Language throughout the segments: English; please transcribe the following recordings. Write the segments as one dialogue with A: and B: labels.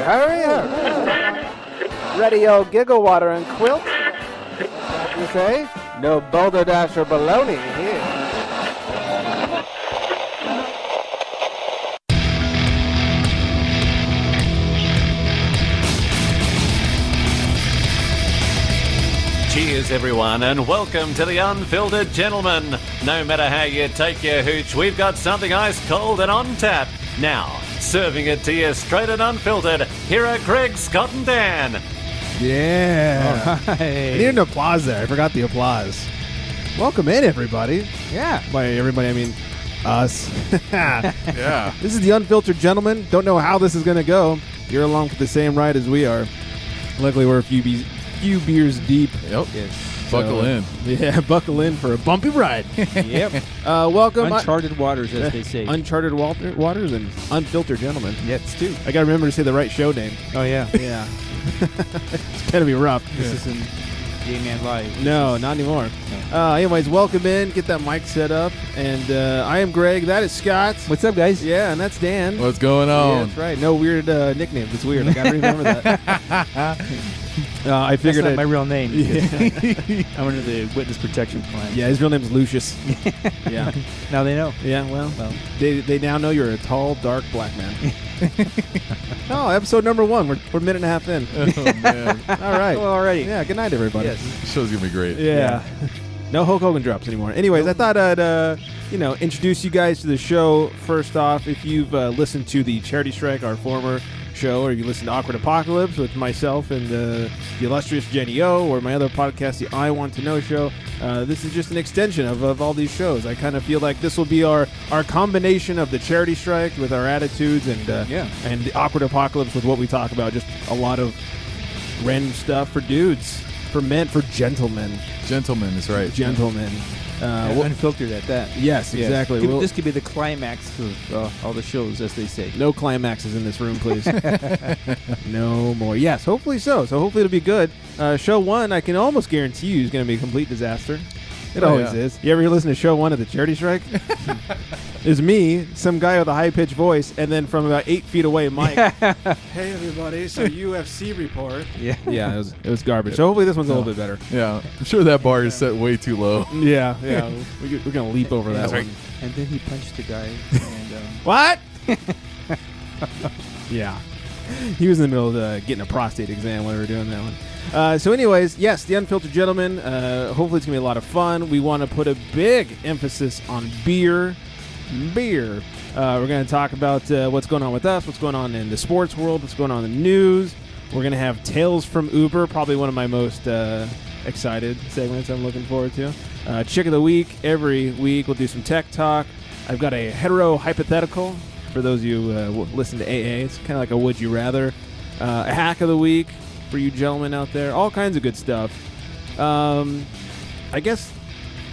A: hurry up. Radio Giggle Water and Quilt. You say? No Boulder Dash or baloney here.
B: Cheers, everyone, and welcome to the Unfiltered Gentlemen. No matter how you take your hooch, we've got something ice cold and on tap. Now, serving it to you straight and unfiltered, here are Greg, Scott, and Dan.
C: Yeah.
D: All right.
C: I need an applause there. I forgot the applause. Welcome in, everybody.
D: Yeah.
C: By everybody, I mean us.
E: Yeah.
C: This is the Unfiltered Gentlemen. Don't know how this is going to go. You're along for the same ride as we are. Luckily, we're a few beers deep.
E: Yep.
D: Yes.
E: Buckle in.
C: Yeah, buckle in for a bumpy ride.
D: Yep.
C: Welcome.
D: Uncharted waters, as they say.
C: Uncharted waters and Unfiltered Gentlemen.
D: Yeah, it's two.
C: I got to remember to say the right show name.
D: Oh, yeah.
C: Yeah. It's going to be rough.
D: This isn't Gay Man Live.
C: No, not anymore. Anyways, welcome in. Get that mic set up. And I am Greg. That is Scott.
D: What's up, guys?
C: Yeah, and that's Dan.
E: What's going
C: Yeah,
E: on?
C: that's right. No weird nicknames. It's weird. I got to remember that. I figured
D: That's not my real name.
C: Yeah.
D: I'm under the witness protection plan.
C: Yeah, his real name is Lucius. Yeah.
D: Now they know.
C: Yeah, well, they now know you're a tall, dark black man. Oh, episode number 1. We're a minute and a half in.
E: Oh, man.
C: All right.
D: Oh, already.
C: Yeah, good night, everybody.
D: Yes.
E: This show's going to be great.
C: Yeah. No Hulk Hogan drops anymore. Anyways, I thought I'd, introduce you guys to the show. First off, if you've listened to the Charity Strike, our former show, or you listen to Awkward Apocalypse with myself and the illustrious Jenny O, or my other podcast, the I Want to Know Show, this is just an extension of all these shows. I kind of feel like this will be our combination of the Charity Strike with our attitudes and the Awkward Apocalypse with what we talk about. Just a lot of random stuff for dudes, for men, for gentlemen.
E: Gentlemen is right.
C: Gentlemen.
D: Unfiltered at that.
C: Yes, exactly.
D: This could be the climax of all the shows, as they say.
C: No climaxes in this room, please. No more. Yes, hopefully so. So hopefully it'll be good. Show 1, I can almost guarantee you, is going to be a complete disaster. It always is. You ever listen to show 1 at the Charity Strike? It's me, some guy with a high-pitched voice, and then from about 8 feet away, Mike. Hey, everybody. So UFC report.
D: Yeah.
C: Yeah, it was garbage. So hopefully this one's a little bit better.
E: Yeah. I'm sure that bar is set way too low.
C: Yeah. We're going to leap over that one.
D: And then he punched the guy. And
C: What? Yeah. He was in the middle of getting a prostate exam when we were doing that one. So anyways, yes, the Unfiltered Gentlemen. Hopefully it's going to be a lot of fun. We want to put a big emphasis on beer. We're going to talk about what's going on with us, what's going on in the sports world, what's going on in the news. We're going to have Tales from Uber, probably one of my most excited segments I'm looking forward to. Chick of the Week. Every week we'll do some tech talk. I've got a hetero hypothetical for those of you who listen to AA. It's kind of like a Would You Rather. A hack of the week for you gentlemen out there. All kinds of good stuff. I guess,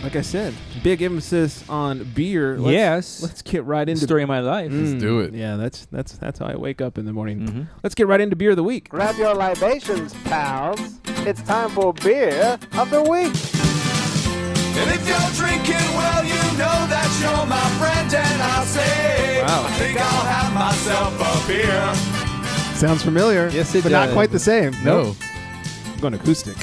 C: like I said, big emphasis on beer. Let's get right into
D: story of my life.
E: Let's do it.
C: Yeah, that's how I wake up in the morning. Let's get right into beer of the week.
A: Grab your libations, pals. It's time for beer of the week.
F: And if you're drinking, well, you know that you're my friend, and I'll say,
D: Wow.
F: I think I'll have myself a beer.
C: Sounds familiar.
D: Yes, it
C: but not
D: does.
C: quite the same.
E: No.
C: I'm going acoustic.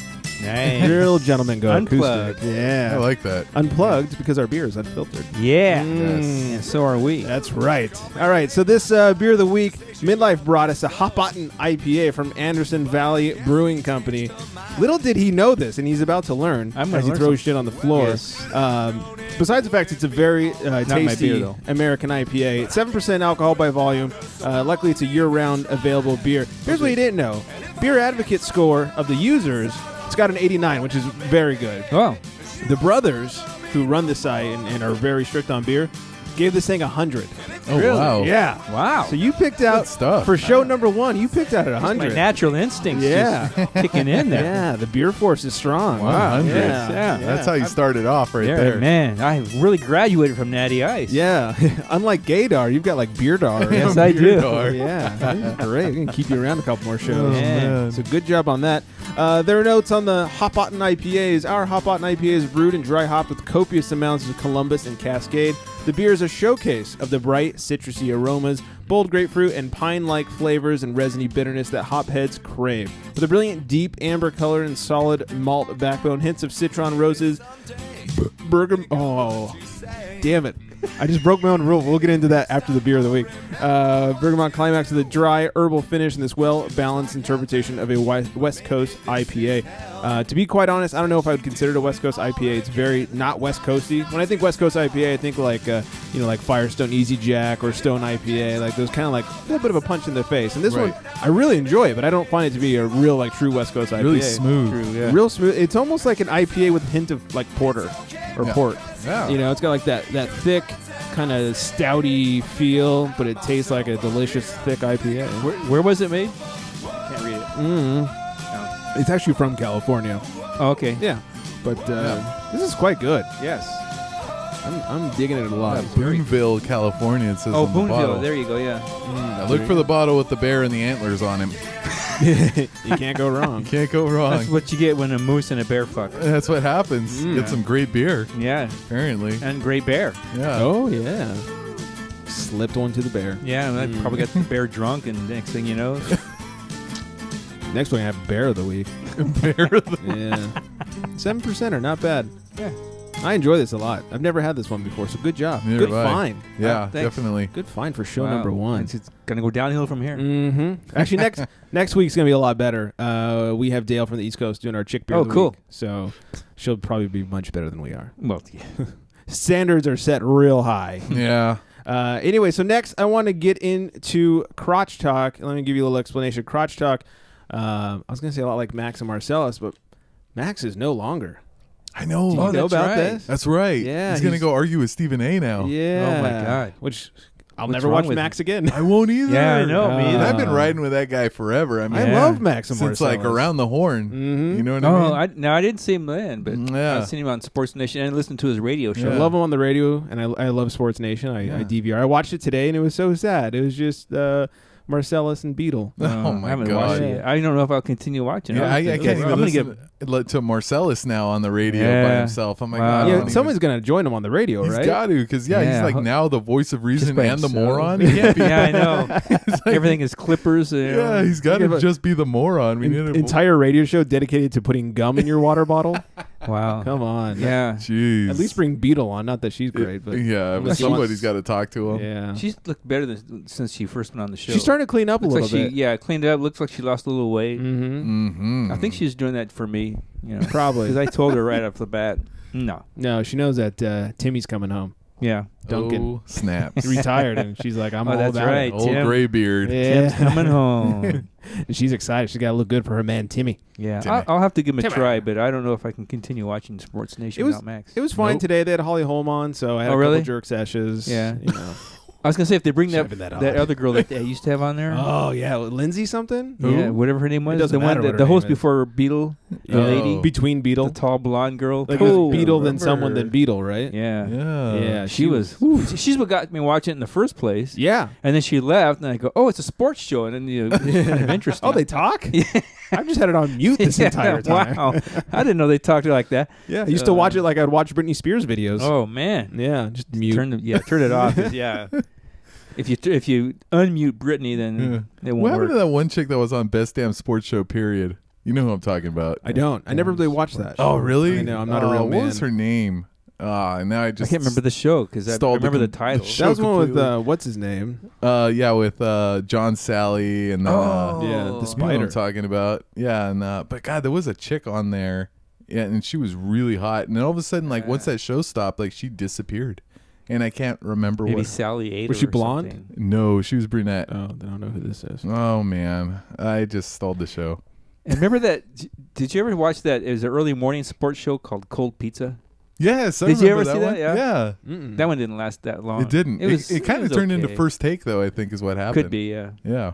D: Nice.
C: Real gentlemen go
D: Unplugged.
C: acoustic. Yeah.
E: I like that.
C: Unplugged because our beer is unfiltered.
D: Yeah.
E: Yes.
D: And so are we.
C: That's right. All right, so this beer of the week, Midlife brought us a Hop Ottin IPA from Anderson Valley Brewing Company. Little did he know this, and he's about to learn
D: I'm gonna
C: as he
D: learn
C: throws shit on the floor.
D: Yes.
C: Besides the fact it's a very
D: my
C: tasty
D: beer, though.
C: American IPA, 7% alcohol by volume. Luckily, it's a year-round available beer. Here's what you didn't know. Beer Advocate score of the users, it's got an 89, which is very good.
D: Oh.
C: The brothers who run the site and are very strict on beer gave this thing 100.
E: Oh,
D: Really?
E: wow.
C: Yeah.
D: Wow.
C: So you picked out,
E: Good stuff.
C: for show number 1, you picked out at
D: My
C: 100.
D: natural instincts
C: Yeah.
D: just kicking in there.
C: Yeah, the beer force is strong.
E: 100.
C: Yeah.
E: That's how you started off right there.
D: Man, I really graduated from Natty Ice.
C: Yeah. Unlike Gaydar, you've got like Beardar.
D: Yes, I do.
E: Beardar.
C: Yeah. This is great. We can keep you around a couple more shows.
D: Oh, man.
C: So good job on that. There are notes on the Hop Ottin IPAs. Our Hop Ottin IPA is brewed and dry hopped with copious amounts of Columbus and Cascade. The beer is a showcase of the bright citrusy aromas, bold grapefruit, and pine-like flavors and resiny bitterness that hopheads crave. With a brilliant deep amber color and solid malt backbone, hints of citron, roses, bergamot. Oh, damn it. I just broke my own rule. We'll get into that after the beer of the week. Bergamot climax with a dry herbal finish and this well-balanced interpretation of a West Coast IPA. To be quite honest, I don't know if I would consider it a West Coast IPA. It's very not West Coasty. When I think West Coast IPA, I think like like Firestone Easy Jack or Stone IPA, like those kind of like a little bit of a punch in the face. And this one, I really enjoy it, but I don't find it to be a real like true West Coast IPA.
E: Really smooth.
C: True, yeah. Real smooth. It's almost like an IPA with a hint of like porter or port.
E: Yeah.
C: It's got like that thick kind of stouty feel, but it tastes like a delicious thick IPA.
D: Where was it made? Can't read it.
C: It's actually from California.
D: Oh, okay.
C: Yeah, but this is quite good.
D: Yes.
C: I'm digging it a lot.
E: Boonville, California, it says
D: Oh,
E: on the
D: Boonville.
E: bottle.
D: There you go. Yeah.
E: Now look for the bottle with the bear and the antlers on him.
C: You can't go wrong.
E: Can't go wrong.
D: That's what you get when a moose and a bear fuck.
E: That's what happens. Get some great beer,
D: Yeah.
E: apparently.
D: And great bear.
E: Yeah.
C: Oh yeah, slipped one to the bear.
D: Yeah, and I probably got the bear drunk, and next thing you know,
C: Next one, I have bear of the week.
E: Bear of the
C: Yeah, 7%er, not bad.
D: yeah.
C: I enjoy this a lot. I've never had this one before, so good job.
E: Neither
C: Good
E: have I.
C: find.
E: Yeah,
D: Thanks.
E: definitely.
C: Good find for show
D: Wow.
C: number one.
D: It's gonna go downhill from here.
C: Mm-hmm. Actually, next week's gonna be a lot better. We have Dale from the East Coast doing our chick beer.
D: Oh,
C: of the
D: cool.
C: week, so she'll probably be much better than we are.
D: Well, yeah.
C: Standards are set real high.
E: Yeah.
C: Anyway, so next I want to get into crotch talk. Let me give you a little explanation. Crotch talk. I was gonna say a lot like Max and Marcellus, but Max is no longer.
E: I know.
C: Do you know
D: that's
C: about
D: right.
C: this?
E: That's right.
C: Yeah,
E: He's going to
C: he's-
E: go argue with Stephen A. now.
C: Yeah.
D: Oh, my God.
C: Which I'll
D: What's
C: never
D: wrong
C: watch
D: with
C: Max again.
E: I won't either.
D: Yeah, I know, me
E: And
D: either.
E: I've been riding with that guy forever. I mean,
C: I love Max and
E: since
C: Marcellus.
E: like around the horn.
C: Mhm.
E: You know what
D: Oh,
E: I mean?
D: I didn't see him then, but
E: Yeah.
D: I've seen him on Sports Nation and listened to his radio show.
C: I love him on the radio, and I love Sports Nation. I DVR. I watched it today, and it was so sad. It was just Marcellus and Beetle.
E: Oh my
D: I haven't
E: God.
D: watched it yet. I don't know if I'll continue watching.
E: Yeah, I can't even
D: I'm gonna
E: listen to Marcellus now on the radio by
D: Yeah.
E: himself. I'm like,
D: Wow.
E: I don't
C: Yeah,
E: even-
C: someone's gonna join him on the radio,
E: He's
C: right?
E: got to, because he's
D: Yeah.
E: like now the voice of reason
D: by
E: and the
D: himself.
E: moron. He can't be.
D: Yeah, I know. Everything is clippers.
E: Yeah, he's got to just be the moron. We need a
C: Entire radio show dedicated to putting gum in your water bottle.
D: Wow.
C: Come on.
D: Yeah.
E: Jeez.
C: At least bring Beetle on. Not that she's great, but
E: yeah, but
C: Unless he
E: somebody's
C: wants-
E: got to talk to him.
C: yeah.
D: She's looked better since she first went on the show.
C: She's starting to clean up a
D: Looks
C: little
D: like
C: bit.
D: Yeah, cleaned up. Looks like she lost a little weight.
C: Mm-hmm.
E: Mm-hmm.
D: I think she's doing that for me.
C: Probably.
D: Because I told her right off the bat, no.
C: No, she knows that Timmy's coming home.
D: Yeah.
C: Duncan.
E: Oh, snaps.
C: He retired, and she's like, I'm
D: Oh,
C: all
D: that's
C: about
D: right.
C: it.
E: Old
D: Tim.
E: gray beard.
C: Yeah.
D: Tim's coming home.
C: And she's excited. She's got to look good for her man, Timmy.
D: Yeah.
E: Timmy.
D: I'll have to give him a
C: Timmy.
D: try, but I don't know if I can continue watching Sports Nation without Max.
C: It was fine
E: Nope.
C: today. They had Holly Holm on, so I had
D: Oh,
C: a
D: really?
C: couple jerk sessions.
D: Yeah.
C: You know.
D: I was going to say, if they bring that
C: Should've been that
D: that
C: odd.
D: other girl that they used to have on there.
C: Oh, yeah. Lindsay something?
D: Yeah, whatever her name was.
C: doesn't
D: the
C: matter
D: one
C: what
D: that,
C: her
D: the host
C: name is.
D: before Beetle, the
E: Oh.
D: lady,
C: Between Beetle.
D: the tall blonde girl.
C: Like it was
D: Cool.
C: Beetle, then
E: remember
C: someone,
E: her.
C: then Beetle, right?
D: Yeah.
E: Yeah.
C: Yeah,
D: She was. She's what got me watching it in the first place.
C: Yeah.
D: And then she left, and I go, "Oh, it's a sports show," and then it's kind of interesting.
C: Oh, they talk? I've just had it on mute this entire time.
D: Wow, I didn't know they talked like that.
C: Yeah. I used to watch it like I'd watch Britney Spears videos.
D: Oh man,
C: Yeah, just mute.
D: turn it off. 'Cause, yeah, if you unmute Britney, then it won't
E: What happened
D: work.
E: to that one chick that was on Best Damn Sports Show, period? You know who I'm talking about.
C: I don't. I never really watched that.
E: Oh, really?
C: I know. I'm not a real
E: What
C: man.
E: was her name? Now I
D: I
E: just
D: can't remember the show because I
E: stalled the
D: remember the
E: com- the
D: title.
E: show.
C: That was one with,
E: completely.
C: what's his name?
E: Yeah, with John Sally and
C: Yeah, the
E: you know what
C: spider.
E: I'm talking about. Yeah, and but God, there was a chick on there. Yeah, and she was really hot. And then all of a sudden, like once that show stopped, like she disappeared, and I can't remember
D: Maybe
E: what.
D: Sally ate
C: Was
D: her
C: she
D: or
C: blonde?
D: something.
E: No, she was brunette.
C: Oh, then I don't know who this is.
E: Oh man, I just stalled the show.
D: And remember that? Did you ever watch that? It was an early morning sports show called Cold Pizza.
E: Yes, I
D: Did you
E: remember
D: ever see
E: one.
D: that? Yeah.
E: Yeah.
C: Mm-mm.
D: That one didn't last that long.
E: It didn't. It kind of
D: was
E: turned into
D: okay.
E: First Take, though. I think is what happened.
D: Could be. Yeah.
E: Yeah.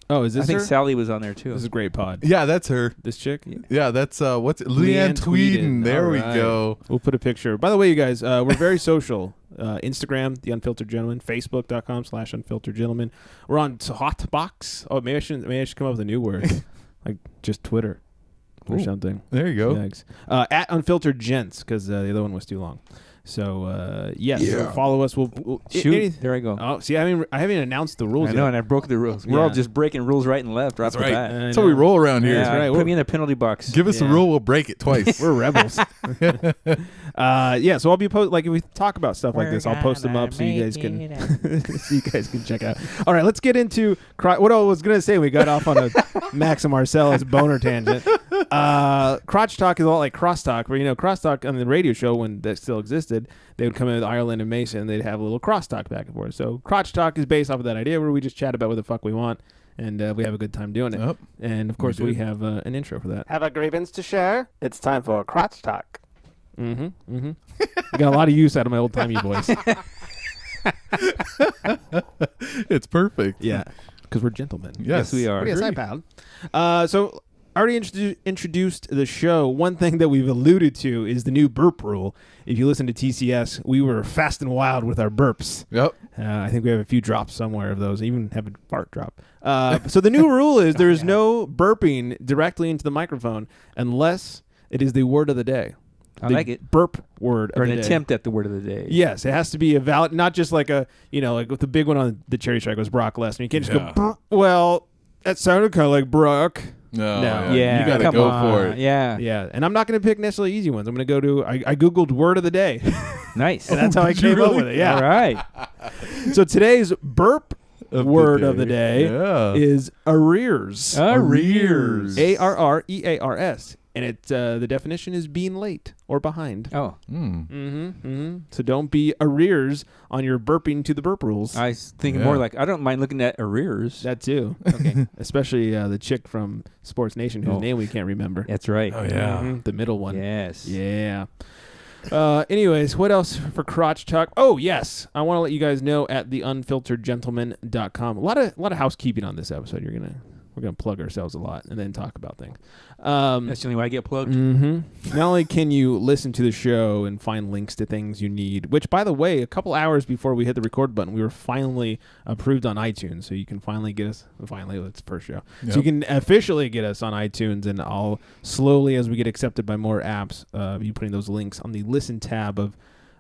C: Oh, is
D: I
C: this
D: think
C: her?
D: Sally was on there too.
C: This is a great pod.
E: Yeah, that's her.
C: This chick?
E: Yeah, that's what's Leanne Tweeden. There
C: All
E: we
C: right.
E: go.
C: We'll put a picture. By the way, you guys, we're very social. Instagram, The Unfiltered Gentleman. Facebook.com/Unfiltered Gentleman. We're on Hotbox. Oh, maybe I should come up with a new word. Like just Twitter or
E: Ooh.
C: something.
E: There you go.
C: Yikes. At Unfiltered Gents, because the other one was too long. So so follow us. We'll
D: Shoot, there I go.
C: Oh, see, I haven't announced the rules
D: I know,
C: yet.
D: and I broke the rules. We're all just breaking rules right and left. Right.
E: Right.
D: That.
E: That's how we roll around here.
D: Yeah,
C: right.
D: Put me in the penalty box.
E: Give us a rule, we'll break it twice.
C: We're rebels. So I'll be if we talk about stuff like this, I'll post them up so you guys can check out. All right, let's get into what I was gonna say. We got off on a Max and Marcellus boner tangent. Crotch talk is a lot like crosstalk, where crosstalk on the radio show when that still existed, they would come in with Ireland and Mason, and they'd have a little crosstalk back and forth. So crotch talk is based off of that idea where we just chat about what the fuck we want, and we have a good time doing it.
E: Yep.
C: And of course, we have an intro for that.
A: Have a grievance to share? It's time for crotch talk.
C: I got a lot of use out of my old timey voice.
E: It's perfect.
C: Yeah, because we're gentlemen.
E: Yes,
D: we are.
A: Yes, I pal.
C: So I already introduced the show. One thing that we've alluded to is the new burp rule. If you listen to TCS, we were fast and wild with our burps.
E: Yep.
C: I think we have a few drops somewhere of those. Even have a fart drop. So the new rule is there is no burping directly into the microphone unless it is the word of the day.
D: I like it.
C: Burp word
D: Or
C: of
D: an
C: the day.
D: attempt at the word of the day.
C: Yes, it has to be a valid, not just like a, like with the big one on the Cherry Strike was Brock Lesnar. You can't just go, "Brr." Well, that sounded kind of like Brock.
E: No.
C: No.
D: Yeah,
E: You got to
D: come
E: go
D: on.
E: for it.
D: Yeah.
C: Yeah, and I'm not going to pick necessarily easy ones. I'm going to go to, I Googled word of the day.
D: Nice.
C: And that's how I came up with it. Yeah.
D: All right.
C: So today's burp word of the day is arrears.
D: Arrears.
C: ARREARS. And the definition is being late or behind.
D: Oh.
C: So don't be arrears on your burping to the burp rules.
D: I was thinking more like, I don't mind looking at arrears.
C: That too.
D: Okay.
C: Especially the chick from Sports Nation whose name we can't remember.
D: That's right.
E: Oh, yeah.
C: The middle one.
D: Yes.
C: Yeah. Anyways, what else for crotch talk? Oh, yes. I want to let you guys know at theunfilteredgentlemen.com. A lot of housekeeping on this episode. We're gonna plug ourselves a lot and then talk about things.
D: That's the only way I get plugged.
C: Not only can you listen to the show and find links to things you need, which, by the way, a couple hours before we hit the record button, we were finally approved on iTunes. So you can finally get us. Finally, that's the first show.
E: Yep.
C: So you can officially get us on iTunes, and I'll slowly, as we get accepted by more apps, be putting those links on the listen tab of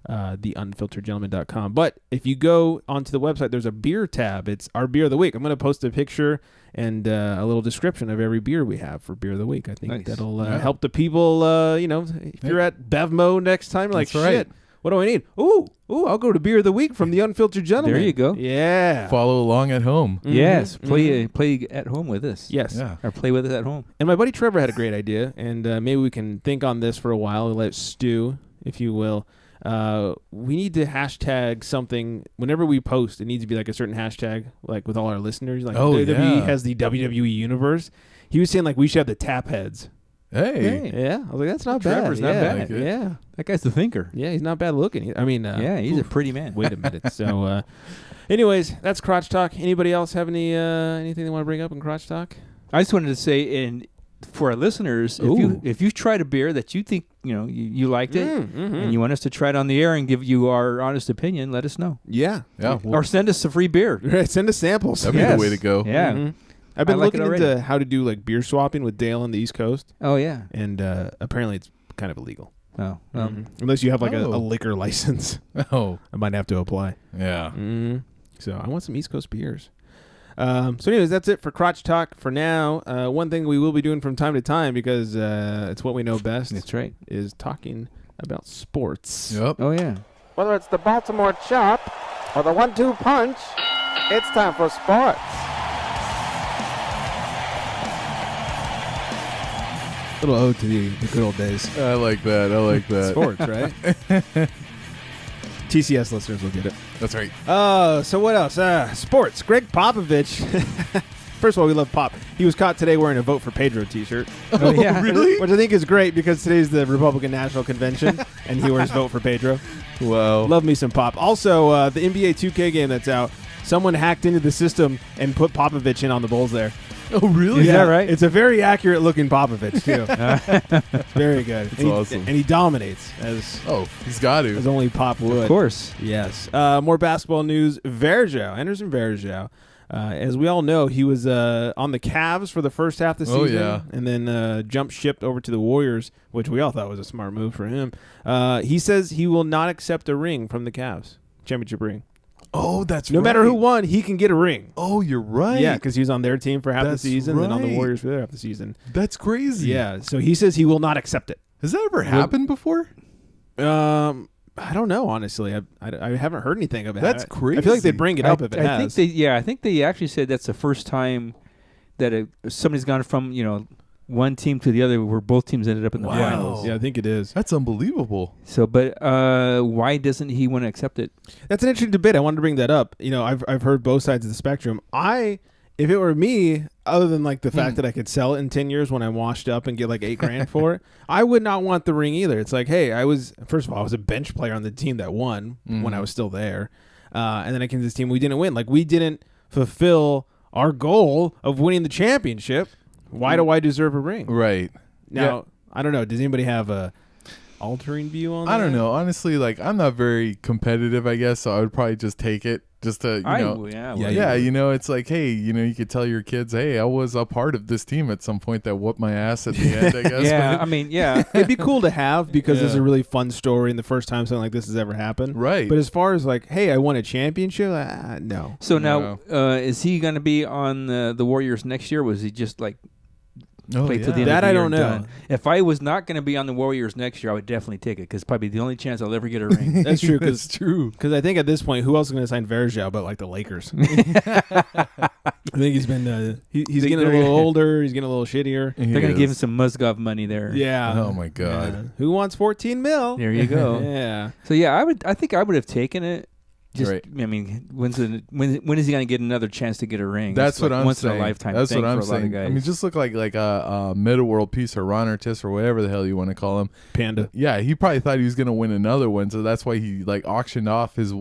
C: theunfilteredgentlemen.com. But if you go onto the website, there's a beer tab. It's our beer of the week. I'm going to post a picture and a little description of every beer we have for beer of the week. I think that'll help the people. If you're at Bevmo next time, like,
E: That's right.
C: shit, what do I need? Ooh, I'll go to beer of the week from the Unfiltered Gentlemen.
D: There you go.
C: Yeah.
E: Follow along at home.
D: Yes. Play at home with us.
C: Yes.
E: Yeah.
D: Or play with us at home.
C: And my buddy Trevor had a great idea, and maybe we can think on this for a while and let it stew, if you will. We need to hashtag something whenever we post. It needs to be like a certain hashtag, like with all our listeners. Like WWE has the WWE Universe. He was saying like we should have the tap heads.
E: Hey.
C: Yeah, I was like, that's not
D: Trevor's
C: bad.
D: not
C: yeah,
D: bad.
C: Yeah,
D: That guy's the thinker.
C: yeah, he's not bad looking. I mean,
D: Yeah, he's a pretty man.
C: Wait a minute. So, anyways, that's crotch talk. Anybody else have anything they want to bring up in crotch talk?
D: I just wanted to say, for our listeners, if you tried a beer that you think you liked it, and you want us to try it on the air and give you our honest opinion, let us know.
C: Yeah,
E: Yeah.
D: Or send us a free beer.
C: send us samples.
E: That'd be the way to go.
D: Yeah.
C: I've been
D: I like it
C: looking
D: already.
C: into how to do like beer swapping with Dale on the East Coast,
D: Oh yeah.
C: and apparently it's kind of illegal.
D: Oh.
C: Unless you have like a
E: Oh.
C: liquor license,
E: Oh.
C: I might have to apply.
E: Yeah.
C: So I want some East Coast beers. So anyways, that's it for crotch talk for now. One thing we will be doing from time to time, because it's what we know best,
D: That's right.
C: is talking about sports.
E: Yep.
D: Oh yeah.
A: Whether it's the Baltimore Chop or the 1-2 punch, it's time for sports.
C: Little ode to the good old days.
E: I like that.
C: Sports, right? TCS listeners will get it.
E: That's right.
C: So what else? Sports. Gregg Popovich. First of all, we love Pop. He was caught today wearing a Vote for Pedro t-shirt.
D: Oh yeah.
E: Really?
C: Which I think is great because today's the Republican National Convention and he wears Vote for Pedro.
E: Wow.
C: Love me some Pop. Also, the NBA 2K game that's out, someone hacked into the system and put Popovich in on the Bulls there.
E: Oh, really?
D: Is that right?
C: It's a very accurate looking Popovich, too. It's very good.
E: That's
C: and
E: awesome.
C: And he dominates as
E: He's got to.
C: only Pop would.
D: Of course.
C: Yes. More basketball news. Varejao, Anderson Varejao, As we all know, he was on the Cavs for the first half of the season, and then jumped ship over to the Warriors, which we all thought was a smart move for him. He says he will not accept a ring from the Cavs, championship ring.
E: Oh, that's
C: no matter who won, he can get a ring.
E: Oh, you're right.
C: Yeah, because he was on their team for half the season, and then on the
E: right.
C: Warriors for the other half the season.
E: That's crazy.
C: Yeah, so he says he will not accept it.
E: Has that ever happened before?
C: I don't know, honestly. I haven't heard anything about it.
E: That's crazy.
C: I feel like they bring it up if it has.
D: I think they actually said that's the first time that somebody's gone from one team to the other, where both teams ended up in the finals.
C: Yeah, I think it is.
E: That's unbelievable.
D: So, but why doesn't he want to accept it?
C: That's an interesting debate. I wanted to bring that up. I've heard both sides of the spectrum. If it were me, other than like the fact that I could sell it in 10 years when I'm washed up and get like $8,000 for it, I would not want the ring either. It's like, hey, first of all, I was a bench player on the team that won when I was still there. And then I came to this team, we didn't win. Like, we didn't fulfill our goal of winning the championship. Why do I deserve a ring?
E: Right.
C: Now, I don't know. Does anybody have a altering view on that?
E: I don't know. Honestly, like, I'm not very competitive, I guess, so I would probably just take it. Just to, it's like, hey, you could tell your kids, hey, I was a part of this team at some point that whooped my ass at the end, I guess.
C: It'd be cool to have because it's a really fun story and the first time something like this has ever happened.
E: Right.
C: But as far as like, hey, I won a championship, no.
D: So now, is he going to be on the Warriors next year? Or was he just like play till the end
C: that
D: of the
C: I
D: year
C: don't know.
D: Done? If I was not going to be on the Warriors next year, I would definitely take it because probably the only chance I'll ever get a ring.
C: That's true.
E: That's true.
C: Because I think at this point, who else is going to sign Varejao but like the Lakers? I think he's been he's getting a little older. He's getting a little shittier.
D: They're going to give him some Mozgov money there.
C: Yeah.
E: Oh my God.
C: Yeah. Who wants $14 million?
D: There you go.
C: Yeah.
D: So yeah, I think I would have taken it. Just,
E: right.
D: I mean, when is he going to get another chance to get a ring?
E: That's what I'm
D: once
E: saying.
D: In a lifetime
E: That's
D: thing
E: what I'm
D: for a lot of
E: saying.
D: guys.
E: I mean, just look like a meta world piece or Ron Artest or whatever the hell you want to call him.
C: Panda.
E: Yeah, he probably thought he was going to win another one, so that's why he like auctioned off his, the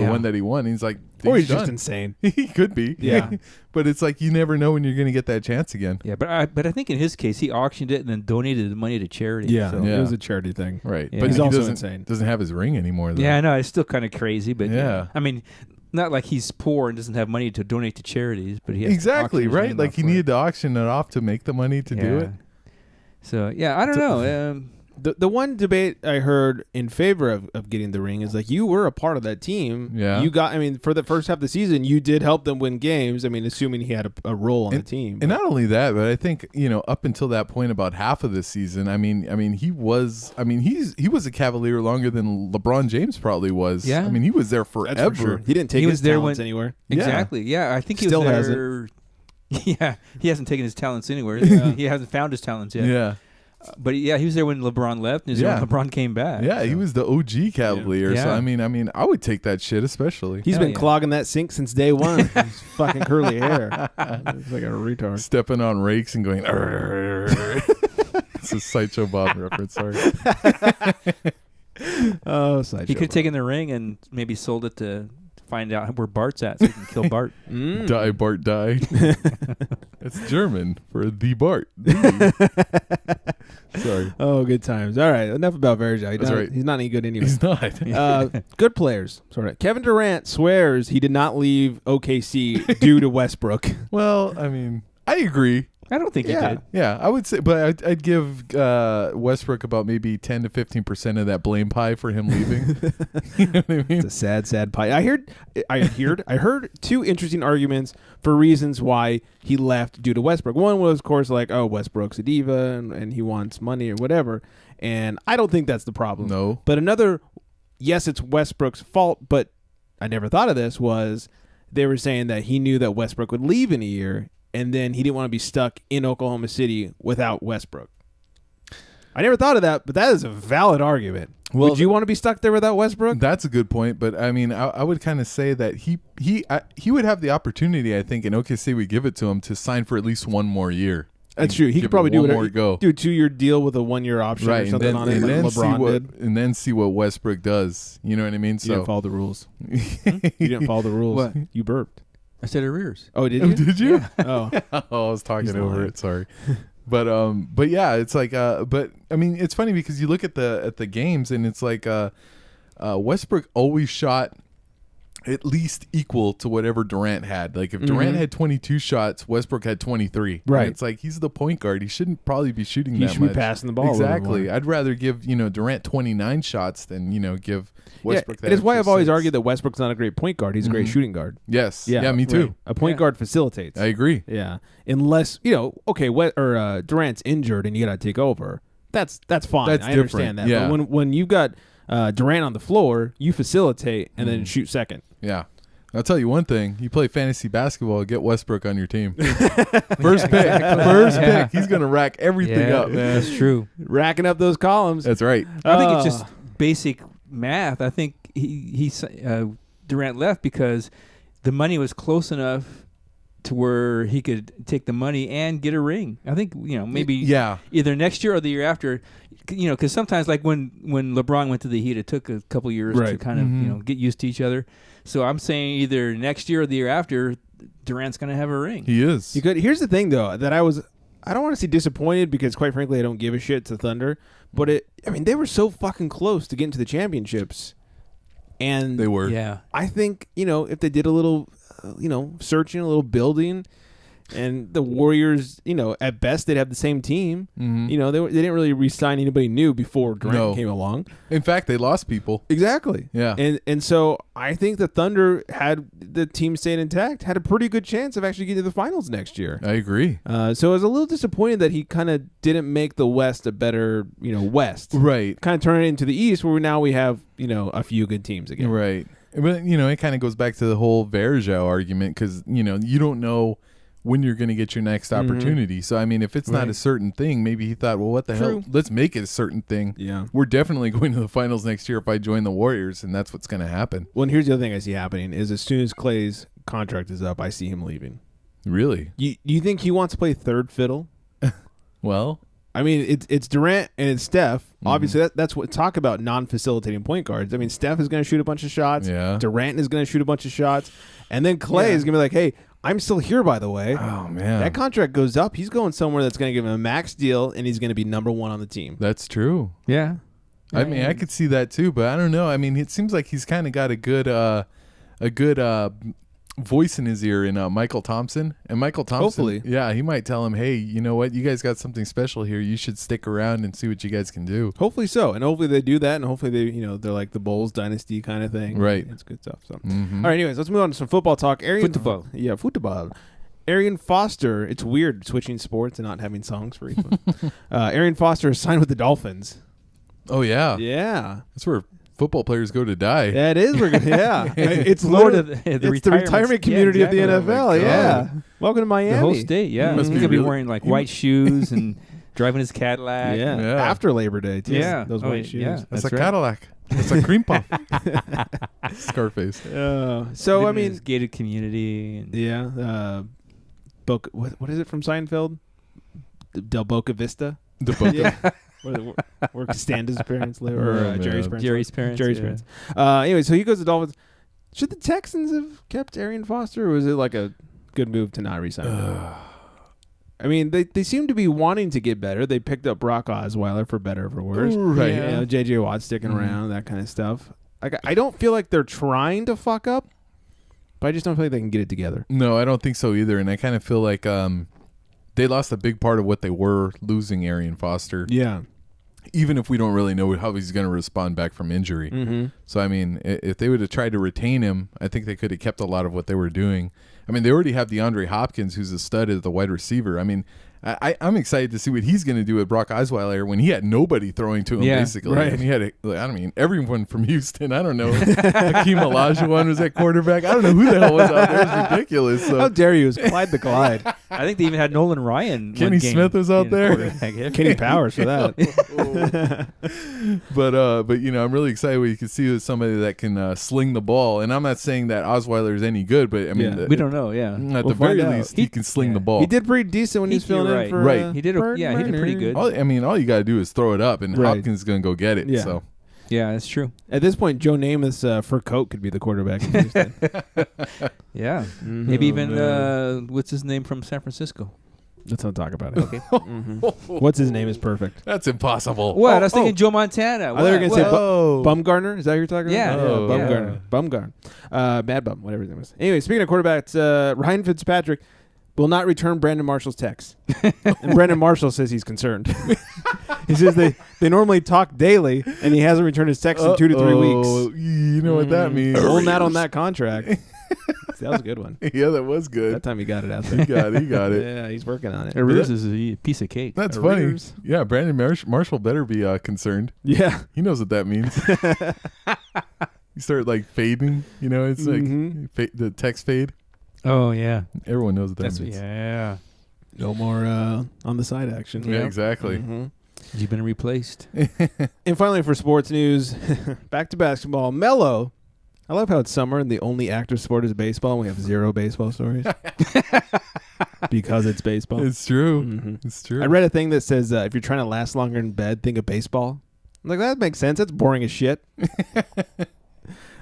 E: one that he won. He's like,
C: or he's
E: done.
C: just insane.
E: He could be.
C: Yeah.
E: But it's like you never know when you're going to get that chance again.
D: Yeah, but I think in his case he auctioned it and then donated the money to charity.
C: Yeah,
D: so.
C: it was a charity thing.
E: Right.
D: Yeah.
E: But
C: He's
E: he
C: also
E: doesn't,
C: insane.
E: Doesn't have his ring anymore, though.
D: Yeah, I know. It's still kind of crazy, but
E: yeah.
D: I mean, not like he's poor and doesn't have money to donate to charities, but he has
E: exactly
D: to auction his
E: right.
D: name
E: Like
D: off
E: he
D: for
E: needed
D: it.
E: to auction it off to make the money to do it.
D: So yeah, I don't know.
C: The one debate I heard in favor of getting the ring is like, you were a part of that team.
E: Yeah.
C: You got, I mean, for the first half of the season, you did help them win games. I mean, assuming he had a role on the team.
E: And not only that, but I think, up until that point, about half of the season, he was a Cavalier longer than LeBron James probably was.
D: Yeah.
E: I mean, he was there forever.
C: That's for sure. He didn't take
D: He
C: his
D: was there
C: talents
D: when-
C: anywhere.
D: Exactly. Yeah, I think he
C: Still
D: was there. Yeah, he hasn't taken his talents anywhere. He hasn't found his talents yet.
E: Yeah.
D: But yeah, he was there when LeBron left, and when LeBron came back.
E: Yeah, he was the OG Cavalier.
D: Yeah.
E: So I mean, I would take that shit, especially.
C: He's
D: Hell
C: been
D: yeah.
C: clogging that sink since day one. His fucking curly hair. It's like a retard.
E: Stepping on rakes and going. It's a Sideshow Bob reference. Sorry.
C: Oh, Sideshow
D: He could have
C: Bob.
D: taken the ring and maybe sold it to find out where Bart's at so he can kill Bart.
E: Die, Bart, die. It's German for the Bart. Sorry.
C: Oh, good times. All right, enough about Varejao.
E: That's right.
C: He's not any good anyway.
E: He's not.
C: Good players. Sort of. Kevin Durant swears he did not leave OKC due to Westbrook.
E: Well, I mean, I agree.
D: I don't think he did.
E: Yeah, I would say, but I'd give Westbrook about maybe 10 to 15% of that blame pie for him leaving. You know what I mean?
C: It's a sad, sad pie. I heard two interesting arguments for reasons why he left due to Westbrook. One was, of course, like, oh, Westbrook's a diva and he wants money or whatever. And I don't think that's the problem.
E: No.
C: But another, yes, it's Westbrook's fault, but I never thought of this, was they were saying that he knew that Westbrook would leave in a year, and then he didn't want to be stuck in Oklahoma City without Westbrook. I never thought of that, but that is a valid argument.
E: Well,
C: would you want to be stuck there without Westbrook?
E: That's a good point, but I mean, I would kind of say that he would have the opportunity, I think, and OKC would give it to him to sign for at least one more year.
C: That's true. He
E: Give
C: could probably
E: it
C: do
E: one more go.
C: Do a 2-year deal with a 1-year option or something on it, like LeBron did.
E: And then see what Westbrook does. You know what I mean?
C: You didn't follow the rules. You didn't follow the rules.
D: What?
C: You burped.
D: I said arrears.
C: Oh, did you?
E: Did you?
C: Oh.
E: Oh, I was talking
C: He's
E: over
C: lying.
E: it. Sorry. But yeah, it's like but I mean, it's funny because you look at the games and it's like Westbrook always shot at least equal to whatever Durant had. Like if Durant had 22 shots, Westbrook had 23.
C: Right.
E: And it's like he's the point guard. He shouldn't probably be shooting
C: He
E: that
C: should
E: much.
C: be passing the ball.
E: Exactly. I'd rather give Durant 29 shots than give Westbrook that.
C: And it's why
E: extra
C: I've always
E: 6.
C: argued that Westbrook's not a great point guard. He's a great shooting guard.
E: Yes. Yeah, me too.
C: Right. A point guard facilitates.
E: I agree.
C: Yeah. Unless Durant's injured and you got to take over. That's fine.
E: That's
C: I understand that.
E: Yeah.
C: But when you've got Durant on the floor, you facilitate and then shoot second.
E: Yeah. I'll tell you one thing. You play fantasy basketball, get Westbrook on your team. First pick. He's going to rack everything up, man.
D: That's true.
C: Racking up those columns.
E: That's right.
D: I think it's just basic math. I think Durant left because the money was close enough to where he could take the money and get a ring. I think maybe either next year or the year after. Because sometimes like when LeBron went to the Heat, it took a couple years to kind of get used to each other. So I'm saying either next year or the year after, Durant's going to have a ring.
E: He is.
C: Here's the thing though that I don't want to say disappointed because quite frankly I don't give a shit to Thunder, but they were so fucking close to getting to the championships, and
E: they were.
D: Yeah.
C: I think if they did a little searching, a little building. And the Warriors, at best they'd have the same team. Mm-hmm. They didn't really re-sign anybody new before Durant came along.
E: In fact, they lost people.
C: Exactly.
E: Yeah.
C: And so I think the Thunder, had the team stayed intact, had a pretty good chance of actually getting to the finals next year.
E: I agree.
C: So I was a little disappointed that he kind of didn't make the West a better, West.
E: Right.
C: Kind of turn it into the East where now we have, a few good teams again.
E: Right. But, it kind of goes back to the whole Varejao argument because, you don't know when you're going to get your next opportunity. So, I mean, if it's not a certain thing, maybe he thought, well, what the hell? Let's make it a certain thing.
C: Yeah.
E: We're definitely going to the finals next year if I join the Warriors, and that's what's going to happen.
C: Well, and here's the other thing I see happening is as soon as Clay's contract is up, I see him leaving.
E: Really?
C: You think he wants to play third fiddle?
E: Well,
C: I mean, it's Durant and it's Steph. Obviously, that's what talk about non-facilitating point guards. I mean, Steph is going to shoot a bunch of shots.
E: Yeah.
C: Durant is going to shoot a bunch of shots. And then Clay is going to be like, hey, I'm still here, by the way.
E: Oh, man.
C: That contract goes up. He's going somewhere that's going to give him a max deal, and he's going to be number one on the team.
E: That's true.
D: Yeah.
E: I mean, I could see that too, but I don't know. I mean, it seems like he's kind of got a good voice in his ear in Michael Thompson. And Michael Thompson,
C: hopefully,
E: yeah, he might tell him, hey, you know what? You guys got something special here. You should stick around and see what you guys can do.
C: Hopefully so. And hopefully they do that, and hopefully they, they're like the Bulls dynasty kind of thing.
E: Right.
C: It's good stuff. So, all right, anyways, let's move on to some football talk.
D: Football.
C: Yeah, football. Arian Foster, it's weird switching sports and not having songs for each one. Arian Foster is signed with the Dolphins.
E: Oh, yeah.
C: Yeah.
E: That's where football players go to die.
C: Yeah, it is. It's
D: it's the
C: retirement community of the NFL. Yeah. Welcome to Miami.
D: The whole state, yeah.
E: Must
D: He's going to be
E: really-
D: wearing like white shoes and driving his Cadillac.
C: Yeah.
E: Yeah.
C: After Labor Day, too.
D: Yeah.
C: Those white shoes.
D: Yeah.
E: That's
D: That's
E: a
D: right.
E: Cadillac. That's a cream puff. Scarface.
C: So,
D: Living
C: I
D: in
C: mean,
D: his gated community. And
C: yeah. What is it from Seinfeld? Del Boca Vista?
E: The book.
C: Yeah. where Costanza's parents live, or Jerry's parents.
D: Jerry's parents.
C: Jerry's
D: yeah.
C: parents. Anyway, so he goes to Dolphins. Should the Texans have kept Arian Foster, or was it like a good move to not re-sign him? I mean, they seem to be wanting to get better. They picked up Brock Osweiler for better or for worse.
E: Right.
C: Yeah. J.J. Watt sticking around, that kind of stuff. Like, I don't feel like they're trying to fuck up, but I just don't feel like they can get it together.
E: No, I don't think so either. And I kind of feel like they lost a big part of what they were losing Arian Foster.
C: Yeah.
E: Even if we don't really know how he's going to respond back from injury.
C: Mm-hmm.
E: So, I mean, if they would have tried to retain him, I think they could have kept a lot of what they were doing. I mean, they already have DeAndre Hopkins, who's a stud as the wide receiver. I mean, I'm excited to see what he's going to do with Brock Osweiler when he had nobody throwing to him, basically.
C: Right.
E: And he had, everyone from Houston. I don't know. Hakeem Olajuwon was at quarterback. I don't know who the hell was out there. It was ridiculous. So.
C: How dare you? It was Clyde the Glide.
D: I think they even had Nolan Ryan.
E: Kenny Smith was out there.
C: Kenny Powers for that.
E: But I'm really excited what you can see with somebody that can sling the ball. And I'm not saying that Osweiler is any good, but I mean,
D: we don't know. Yeah,
E: at
C: We'll
E: the very
C: find out.
E: least, he can sling the ball.
C: He did pretty decent when he was filling in for
E: Right.
D: He did. He did pretty good.
E: All you got to do is throw it up, and
C: Right.
E: Hopkins is going to go get it.
C: Yeah.
E: So
D: Yeah, that's true.
C: At this point, Joe Namath's fur coat could be the quarterback. In Houston.
D: Yeah, maybe even what's his name from San Francisco?
C: Let's not talk about it.
D: Okay.
C: What's his name is perfect.
E: That's impossible.
D: What? I was thinking Joe Montana.
C: I thought you were going to say
E: Whoa.
C: Bumgarner. Is that who you're talking
D: Yeah.
C: about?
E: Oh,
C: Bumgarner. Bumgarner. Bad Bum, whatever his name is. Anyway, speaking of quarterbacks, Ryan Fitzpatrick will not return Brandon Marshall's text. And Brandon Marshall says he's concerned. He says they normally talk daily, and he hasn't returned his text in 2 to 3 weeks.
E: You know what that means.
C: Holding out on that contract. That was a good one.
E: Yeah, that was good.
C: That time he got it out there.
E: He got it.
C: Yeah, he's working on it.
D: Arrears is a piece of cake.
E: That's
C: Arrears.
E: funny. Yeah, Brandon Marshall better be concerned.
C: Yeah.
E: He knows what that means. You start like fading, it's like the text fade.
D: Oh, yeah.
E: Everyone knows what that means.
D: Yeah.
C: No more on the side action.
E: Yeah, exactly.
D: You've been replaced.
C: And finally, for sports news, back to basketball. Melo. I love how it's summer and the only active sport is baseball, and we have 0 baseball stories. Because it's baseball.
E: It's true. It's true.
C: I read a thing that says if you're trying to last longer in bed, think of baseball. I'm like, that makes sense. That's boring as shit.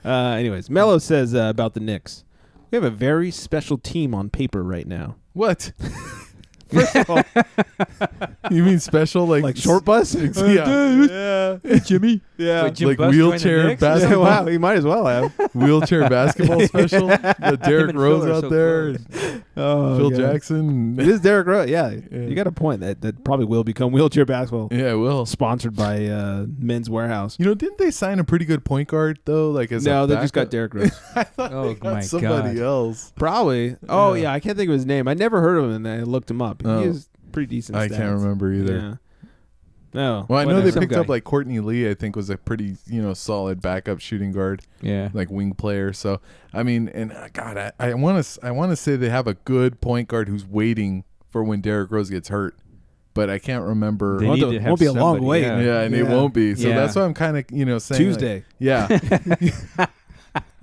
C: Anyways, Melo says about the Knicks. We have a very special team on paper right now.
E: What?
C: First of all,
E: You mean special like
C: short bus?
E: Yeah.
D: Hey, Jimmy.
C: Yeah.
D: Wait, Jim
E: Like
D: Buss joined the
E: wheelchair
D: Knicks?
E: basketball?
C: Wow, he might as well have.
E: Wheelchair basketball special. The Derrick
D: and
E: Rose
D: Phil are
E: out
D: so
E: there.
D: close.
C: Oh,
E: Phil
C: God.
E: Jackson.
C: It is Derrick Rose. Yeah, you got a point. That probably will become wheelchair basketball.
E: Yeah, it will.
C: Sponsored by Men's Warehouse.
E: Didn't they sign a pretty good point guard though? Like as
C: No,
E: a
C: they just got
E: backup?
C: Derrick Rose.
E: I thought
D: Oh,
E: they got
D: my
E: somebody
D: God.
E: else.
C: Probably. Oh, yeah. I can't think of his name. I never heard of him, and I looked him up.
E: Oh.
C: He is pretty decent.
E: I
C: stats.
E: can't remember either.
C: Yeah. No.
E: Well, I know they
C: whatever.
E: picked
C: Some
E: up
C: guy.
E: like Courtney Lee. I think was a pretty solid backup shooting guard,
D: Yeah.
E: like wing player. So I mean, and God, I want to say they have a good point guard who's waiting for when Derrick Rose gets hurt, but I can't remember.
D: They
C: Won't
D: need
C: be-
D: to have
C: won't be a long
D: somebody,
C: wait.
D: yeah.
E: Yeah, and it
C: Yeah.
E: won't be. So
D: Yeah.
E: that's why I'm kind of saying
C: Tuesday.
E: Like, yeah.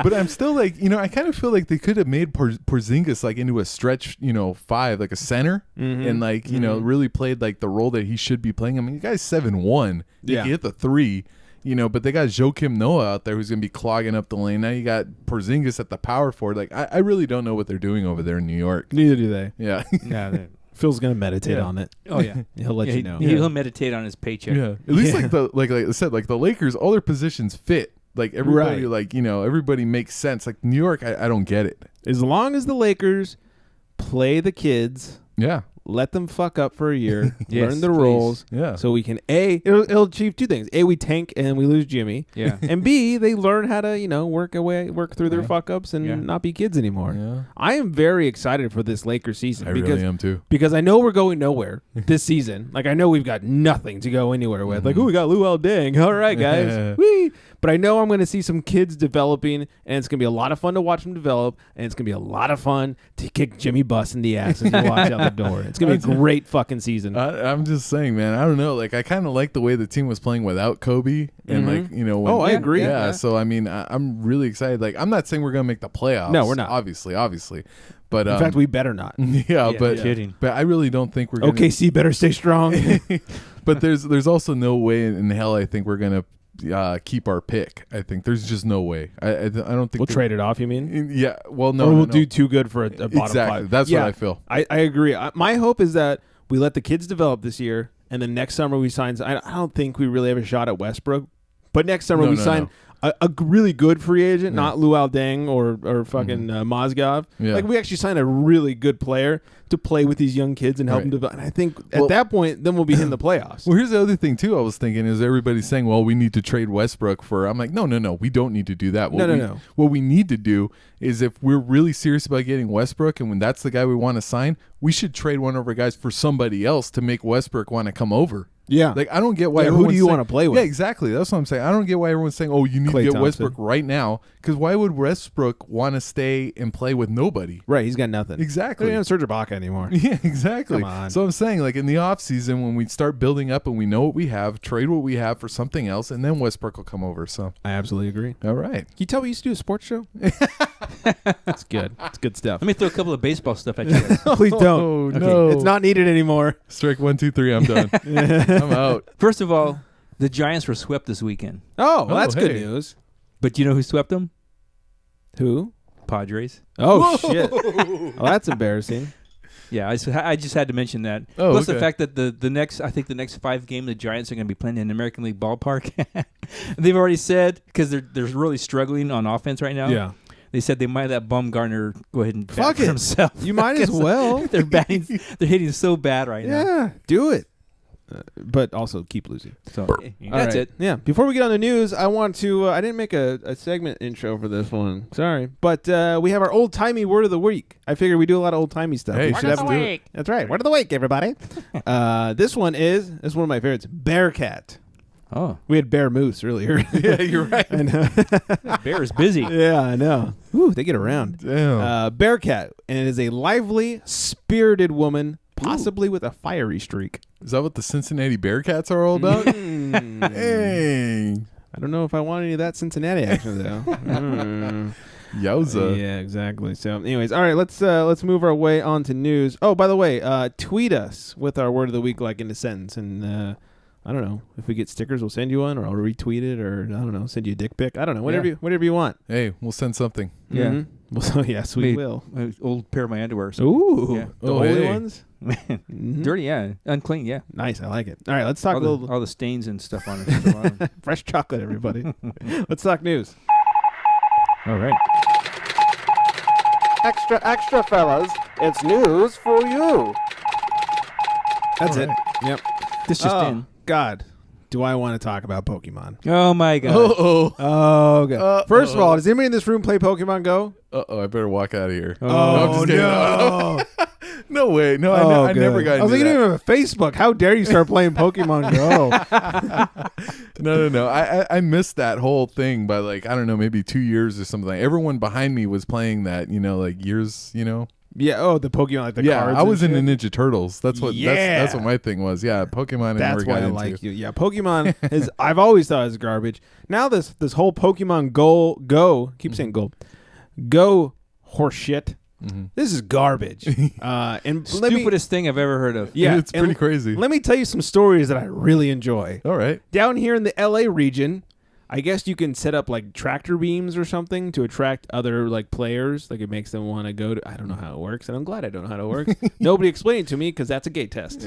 E: But I'm still like, I kind of feel like they could have made Porzingis like into a stretch, 5, like a center, and like, really played like the role that he should be playing. I mean, the guy's 7'1". He
C: Yeah.
E: can hit the 3, but they got Joakim Noah out there who's going to be clogging up the lane. Now you got Porzingis at the power forward. Like, I really don't know what they're doing over there in New York.
C: Neither do they.
E: Yeah.
D: Yeah.
C: Phil's going to meditate
E: Yeah.
C: on it.
D: Oh, yeah.
C: He'll let you know.
D: He'll meditate on his paycheck.
E: Yeah. At least like I said, like the Lakers, all their positions fit. Like everybody,
C: Right.
E: everybody makes sense. Like New York, I don't get it.
C: As long as the Lakers play the kids,
E: Yeah.
C: let them fuck up for a year,
D: Yes,
C: learn the
D: please.
C: roles,
E: Yeah.
C: so we can it'll achieve 2 things. A, we tank and we lose Jimmy.
D: Yeah.
C: And B, they learn how to, work through their fuck ups and
D: Yeah.
C: not be kids anymore.
E: Yeah.
C: I am very excited for this Lakers season
E: I
C: because
E: really am too.
C: because I know we're going nowhere this season. Like I know we've got nothing to go anywhere with. Like, we got Luol Deng. All right, guys. Whee! But I know I'm going to see some kids developing, and it's going to be a lot of fun to watch them develop, and it's going to be a lot of fun to kick Jimmy Buss in the ass and to watch out the door. It's going to be a great fucking season.
E: I'm just saying, man. I don't know. Like, I kind of like the way the team was playing without Kobe, and like, when,
C: Oh, I agree.
E: Yeah, so I mean, I'm really excited. Like, I'm not saying we're gonna make the playoffs.
C: No, we're not.
E: Obviously, but
C: In fact, we better not.
E: yeah, but
D: kidding.
E: But I really don't think we're gonna.
C: OKC better stay strong.
E: But there's also no way in hell I think we're gonna keep our pick. I think there's just no way. I don't think
C: We'll trade it off, you mean?
E: Yeah. Well, no.
C: Or we'll
E: no.
C: do too good for a bottom
E: Exactly.
C: 5.
E: That's
C: Yeah,
E: what I feel.
C: I agree. My hope is that we let the kids develop this year, and then next summer we sign. I don't think we really have a shot at Westbrook, but next summer we sign a really good free agent, not Luol Deng or fucking Mozgov.
E: Yeah.
C: Like we actually sign a really good player to play with these young kids and help them develop. And I think at that point, then we'll be in the playoffs.
E: Well, here's the other thing too. I was thinking is everybody's saying, well, we need to trade Westbrook for. I'm like, no, we don't need to do that.
C: No.
E: What we need to do is if we're really serious about getting Westbrook, and when that's the guy we want to sign, we should trade one of our guys for somebody else to make Westbrook want to come over.
C: Yeah.
E: Like, I don't get why
C: who
E: everyone's
C: do you
E: saying-
C: want to play with?
E: Yeah, exactly. That's what I'm saying. I don't get why everyone's saying, oh, you need
C: Klay
E: to get
C: Thompson.
E: Westbrook right now. Because why would Westbrook want to stay and play with nobody?
C: Right, he's got nothing.
E: Exactly.
C: We don't have Serge Ibaka anymore.
E: Yeah, exactly.
C: Come on.
E: So I'm saying, like, in the offseason, when we start building up and we know what we have, trade what we have for something else, and then Westbrook will come over. So,
C: I absolutely agree.
E: all right.
C: Can you tell we used to do a sports show? That's good. It's good stuff.
D: Let me throw a couple of baseball stuff at you guys.
C: Please don't.
E: Oh, no.
C: It's not needed anymore.
E: Strike 1, 2, 3. I'm done. I'm out.
D: First of all, the Giants were swept this weekend.
C: Oh, well, that's good
E: hey.
C: news.
D: But you know who swept them?
C: Who?
D: Padres.
C: Oh, shit. Well, that's embarrassing.
D: Yeah, I just had to mention that.
E: Oh,
D: Plus
E: okay.
D: the fact that the next 5 games the Giants are going to be playing in the American League ballpark. They've already said, because they're really struggling on offense right now.
C: Yeah.
D: They said they might let Bumgarner go ahead and bat
C: Fuck
D: for
C: it.
D: himself.
C: You might as well.
D: They're hitting so bad right now.
C: Yeah, do it. But also keep losing.
D: So
C: All
D: that's
C: right.
D: it.
C: Yeah. Before we get on the news, I want to. I didn't make a segment intro for this one. Sorry, but we have our old timey word of the week. I figure we do a lot of old timey stuff.
E: Hey,
C: We should have to do it. That's right. Word of the week, everybody. This one is one of my favorites. Bearcat.
D: Oh,
C: We had bear moose earlier.
E: Yeah, you're right.
C: I know.
D: Bear is busy.
C: Yeah, I know. Ooh, they get around.
E: Damn.
C: Bearcat, and it is a lively, spirited woman, possibly with a fiery streak.
E: Is that what the Cincinnati Bearcats are all about? Hey.
C: I don't know if I want any of that Cincinnati action though.
E: Yowza.
C: Yeah, exactly. So, anyways, all right, let's move our way on to news. Oh, by the way, tweet us with our word of the week, like in a sentence, and I don't know if we get stickers, we'll send you one, or I'll retweet it, or I don't know, send you a dick pic. I don't know, whatever you want.
E: Hey, we'll send something.
D: Yeah.
C: Mm-hmm. Well, so yes, we will.
D: An old pair of my underwear. So.
C: Ooh,
D: Yeah.
C: the
E: Oh,
C: holy
E: hey.
C: ones. Mhm.
D: Dirty, yeah. Unclean, yeah.
C: Nice, I like it. All right, let's talk
D: All the stains and stuff on it.
C: fresh chocolate, everybody. Let's talk news.
D: All right.
A: Extra, extra, fellas. It's news for you.
C: That's
E: All
C: it.
E: right.
C: Yep.
D: This just in.
C: God, do I want to talk about Pokemon?
D: Oh my God.
E: Uh-oh.
C: Oh, God. First of all, does anybody in this room play Pokemon Go?
E: Uh-oh, I better walk out of here.
D: Oh,
E: I'm just kidding.
C: no.
E: No way. No, I never got
C: I was
E: into
C: like, you
E: that.
C: don't even have a Facebook. How dare you start playing Pokemon Go?
E: No. I missed that whole thing by like, I don't know, maybe 2 years or something. Like, everyone behind me was playing that, like years,
C: Yeah, the Pokemon, like the
E: Yeah,
C: cards.
E: I was in
C: and
E: the
C: shit.
E: Ninja Turtles. That's what that's what my thing was. Yeah, Pokemon I
C: That's
E: never
C: why
E: got
C: I
E: into.
C: like you. Yeah, Pokemon is, I've always thought it was garbage. Now this whole Pokemon Go, keep saying Go horse shit.
E: Mm-hmm.
C: This is garbage. And
D: Stupidest thing I've ever heard of.
C: yeah,
E: It's
C: and
E: pretty crazy.
C: Let me tell you some stories that I really enjoy.
E: All right.
C: Down here in the LA region, I guess you can set up like tractor beams or something to attract other like players. Like it makes them want to go to. I don't know how it works, and I'm glad I don't know how it works. Nobody explained it to me because that's a gate test.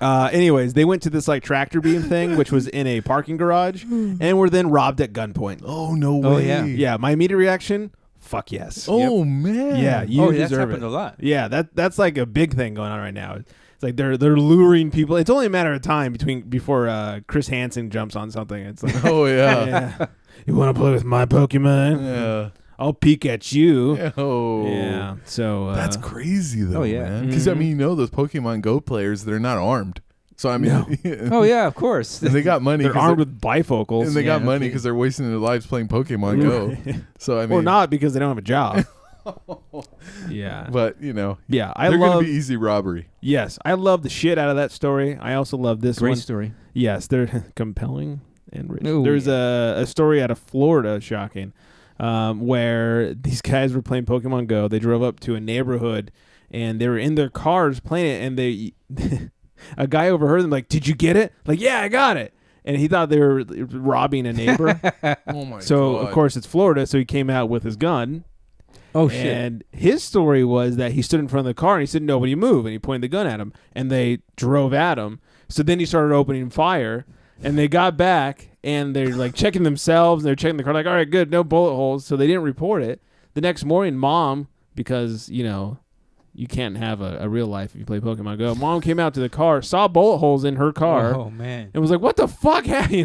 C: Anyways, they went to this like tractor beam thing, which was in a parking garage, and were then robbed at gunpoint.
E: Oh no way.
D: Oh, yeah.
C: Yeah, my immediate reaction: fuck yes.
E: Oh man.
C: Yeah, you
D: That's
C: deserve
D: happened
C: it.
D: a lot.
C: Yeah, that's like a big thing going on right now. It's like they're luring people. It's only a matter of time before Chris Hansen jumps on something. It's like,
E: Oh yeah.
C: yeah. You want to play with my Pokemon?
E: Yeah.
C: I'll peek at you.
E: Oh.
C: Yeah. So
E: That's crazy though,
D: Oh, yeah.
E: Because I mean, those Pokemon Go players, they're not armed. So I mean,
D: Oh yeah, of course.
E: and they got money.
C: they're
E: 'cause
C: armed with bifocals.
E: and they got
D: Yeah,
E: money
D: okay.
E: because they're wasting their lives playing Pokemon Go. So I mean,
C: or not because they don't have a job. Yeah.
E: But
C: Yeah.
E: they're gonna be easy robbery.
C: Yes, I love the shit out of that story. I also love this
D: Great
C: one.
D: story.
C: Yes, they're compelling and rich.
D: Oh,
C: There's a story out of Florida, shocking, where these guys were playing Pokemon Go. They drove up to a neighborhood, and they were in their cars playing it, and they a guy overheard them like, "Did you get it?" Like, "Yeah, I got it." And he thought they were robbing a neighbor.
E: Oh my
C: So,
E: god.
C: of course, it's Florida, so he came out with his gun.
D: Oh shit.
C: And his story was that he stood in front of the car and he said, "Nobody move," and he pointed the gun at him, and they drove at him. So then he started opening fire, and they got back, and they're like checking themselves, and they're checking the car, like, "All right, good, no bullet holes." So they didn't report it. The next morning, mom, because you can't have a real life if you play Pokemon Go. Mom came out to the car, saw bullet holes in her car,
D: Oh man.
C: and was like, "What the fuck?"
E: Hey,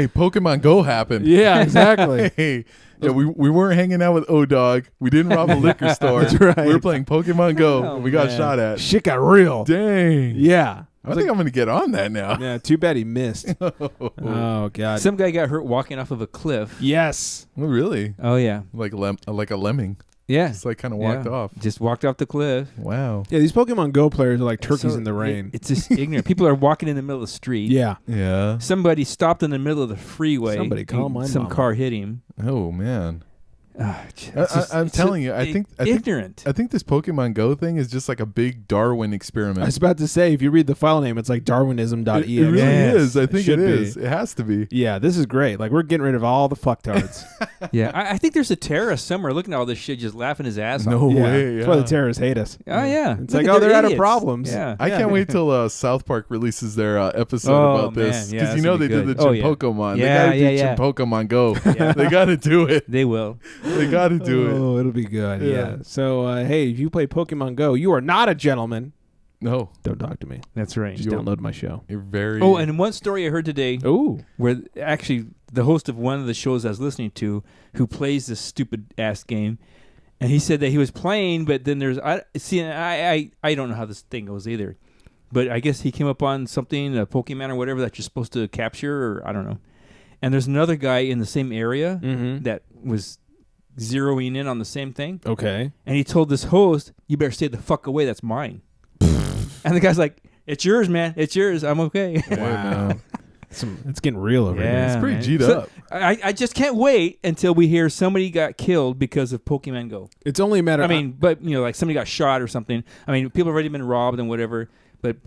E: Pokemon Go happened.
C: Yeah, exactly.
E: Hey, yeah, we weren't hanging out with O-Dog. We didn't rob a liquor store.
C: That's right.
E: We were playing Pokemon Go.
D: Oh,
E: and we got
D: man.
E: shot at.
C: Shit got real.
E: Dang.
C: Yeah.
E: I think I'm going to get on that now.
C: Yeah, too bad he missed. Oh, God.
D: Some guy got hurt walking off of a cliff.
C: Yes.
E: Oh, really?
D: Oh yeah.
E: Like a lemming.
D: Yeah.
E: Just like kind of walked off.
D: Just walked off the cliff.
E: Wow.
C: Yeah, these Pokemon Go players are like turkeys
D: So
C: in the rain.
D: It's just ignorant. People are walking in the middle of the street.
C: Yeah.
E: Yeah.
D: Somebody stopped in the middle of the freeway.
C: Somebody call
D: and
C: my
D: Some
C: mama.
D: car hit him.
E: Oh, man. I'm telling you, I think
D: ignorant.
E: I think this Pokemon Go thing is just like a big Darwin experiment.
C: I was about to say, if you read the file name, it's like darwinism.exe.
E: It really is. I think it is. It has to be.
C: Yeah, this is great. Like, we're getting rid of all the fucktards.
D: Yeah, I think there's a terrorist somewhere looking at all this shit, just laughing his ass
E: No
D: off.
E: way.
C: That's why the terrorists hate us.
D: Oh, yeah.
C: It's like, oh, they're out of
D: idiots.
C: problems.
D: Yeah.
E: I can't wait till South Park releases their episode about this.
D: Man. Yeah,
E: Because you know they did the Gym Pokemon. They got to do Gym Pokemon Go. They got to do it.
D: They will.
E: They got to do it.
C: Oh, it'll be good. Yeah. So, hey, if you play Pokemon Go, you are not a gentleman.
E: No.
C: Don't talk to me.
D: That's right.
C: Just download my show.
E: You're very...
D: Oh, and one story I heard today.
C: Ooh.
D: Where actually the host of one of the shows I was listening to, who plays this stupid ass game, and he said that he was playing, but then there's I don't know how this thing goes either, but I guess he came up on something, a Pokemon or whatever that you're supposed to capture, or I don't know. And there's another guy in the same area that was zeroing in on the same thing.
C: Okay.
D: And he told this host, "You better stay the fuck away. That's mine." And the guy's like, "It's yours, man. It's yours. I'm okay."
C: Wow. It's getting real over here.
E: It's pretty G'd up.
D: I just can't wait until we hear somebody got killed because of Pokemon Go.
C: It's only a matter
D: I mean, but, like somebody got shot or something. I mean, people have already been robbed and whatever. But,